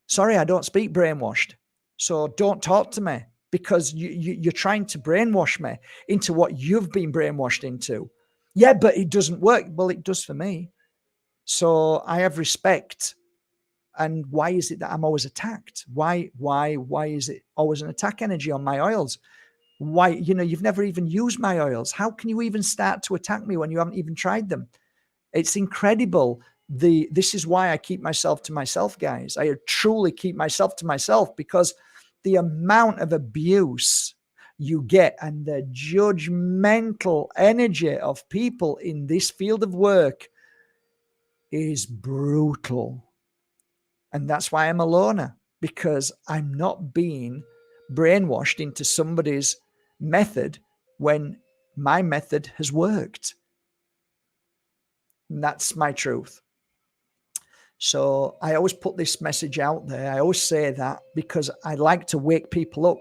S1: Sorry, I don't speak brainwashed. So don't talk to me, because you're trying to brainwash me into what you've been brainwashed into. Yeah, but it doesn't work. Well, it does for me. So I have respect. And why is it that I'm always attacked? Why is it always an attack energy on my oils? Why, you've never even used my oils. How can you even start to attack me when you haven't even tried them? It's incredible. This is why I keep myself to myself, guys. I truly keep myself to myself, because the amount of abuse you get and the judgmental energy of people in this field of work is brutal. And that's why I'm a loner, because I'm not being brainwashed into somebody's method when my method has worked. And that's my truth. So I always put this message out there. I always say that because I like to wake people up.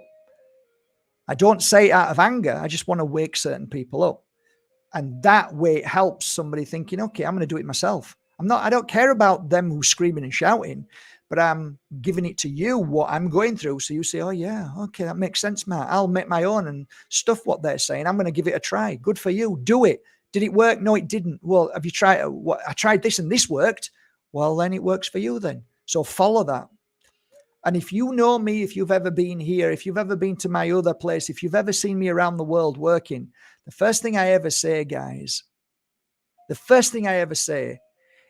S1: I don't say it out of anger. I just want to wake certain people up. And that way it helps somebody thinking, okay, I'm going to do it myself. I don't care about them who's screaming and shouting, but I'm giving it to you what I'm going through. So you say, oh yeah, okay, that makes sense, Matt. I'll make my own and stuff what they're saying. I'm going to give it a try. Good for you. Do it. Did it work? No, it didn't. Well, have you tried? What? I tried this and this worked. Well, then it works for you then. So follow that. And if you know me, if you've ever been here, if you've ever been to my other place, if you've ever seen me around the world working, the first thing I ever say, guys,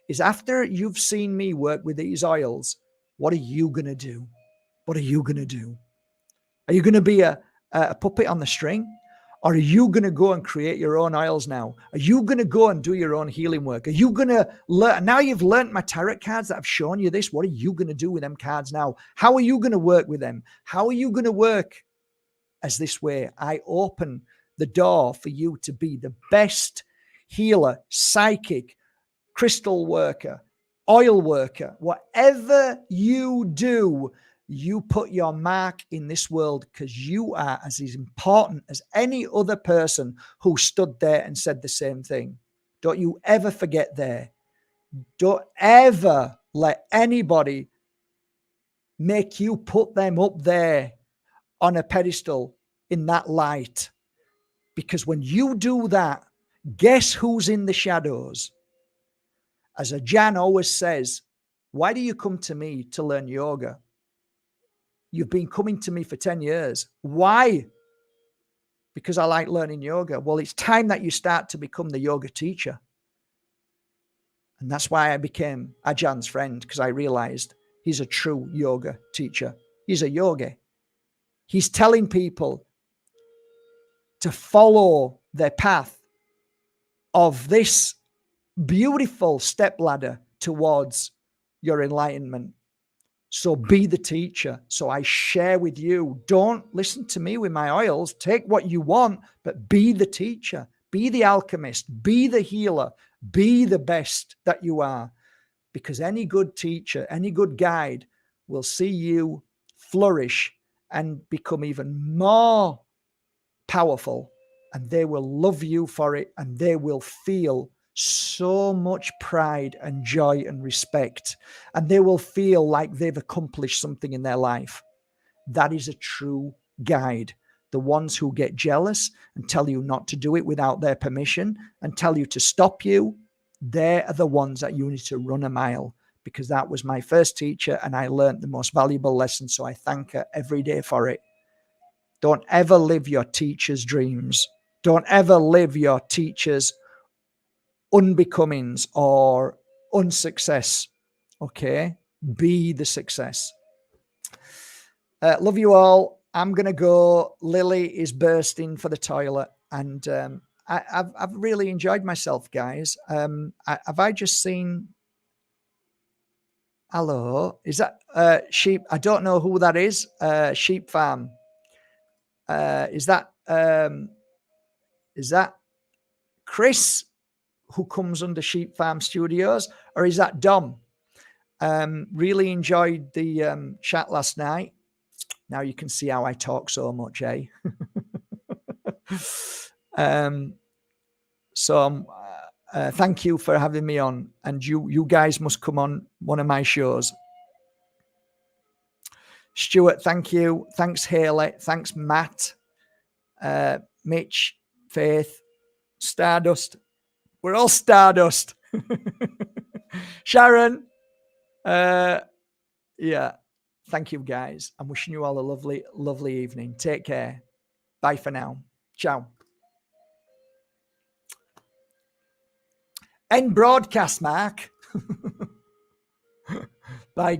S1: is after you've seen me work with these oils, what are you going to do? What are you going to do? Are you going to be a puppet on the string? Or are you going to go and create your own oils now? Are you going to go and do your own healing work? Are you going to learn? Now you've learned my tarot cards that I've shown you this. What are you going to do with them cards now? How are you going to work with them? How are you going to work as this way? I open the door for you to be the best healer, psychic, crystal worker, oil worker. Whatever you do, you put your mark in this world because you are as important as any other person who stood there and said the same thing. Don't you ever forget there. Don't ever let anybody make you put them up there on a pedestal in that light. Because when you do that, guess who's in the shadows? As Jan always says, why do you come to me to learn yoga? You've been coming to me for 10 years. Why? Because I like learning yoga. Well, it's time that you start to become the yoga teacher. And that's why I became Ajahn's friend, because I realized he's a true yoga teacher. He's a yogi. He's telling people to follow their path of this beautiful stepladder towards your enlightenment. So be the teacher. So I share with you. Don't listen to me with my oils. Take what you want, but be the teacher. Be the alchemist. Be the healer. Be the best that you are. Because any good teacher, any good guide will see you flourish and become even more powerful. And they will love you for it. And they will feel so much pride and joy and respect, and they will feel like they've accomplished something in their life. That is a true guide. The ones who get jealous and tell you not to do it without their permission and tell you to stop you, they are the ones that you need to run a mile, because that was my first teacher and I learned the most valuable lesson. So I thank her every day for it. Don't ever live your teacher's dreams. Don't ever live your teacher's unbecomings or unsuccess. Okay, be the success. Love you all. I'm gonna go. Lily is bursting for the toilet, and I've really enjoyed myself, guys. Have I just seen? Hello, is that sheep? I don't know who that is. Sheep farm. Is that Chris, who comes under Sheep Farm Studios, or is that Dom? Really enjoyed the chat last night. Now you can see how I talk so much, eh? Thank you for having me on, and you guys must come on one of my shows. Stuart, thank you. Thanks, Haley. Thanks, Matt, Mitch, Faith, Stardust. We're all Stardust. Sharon. Yeah. Thank you, guys. I'm wishing you all a lovely, lovely evening. Take care. Bye for now. Ciao. End broadcast, Mark. Bye.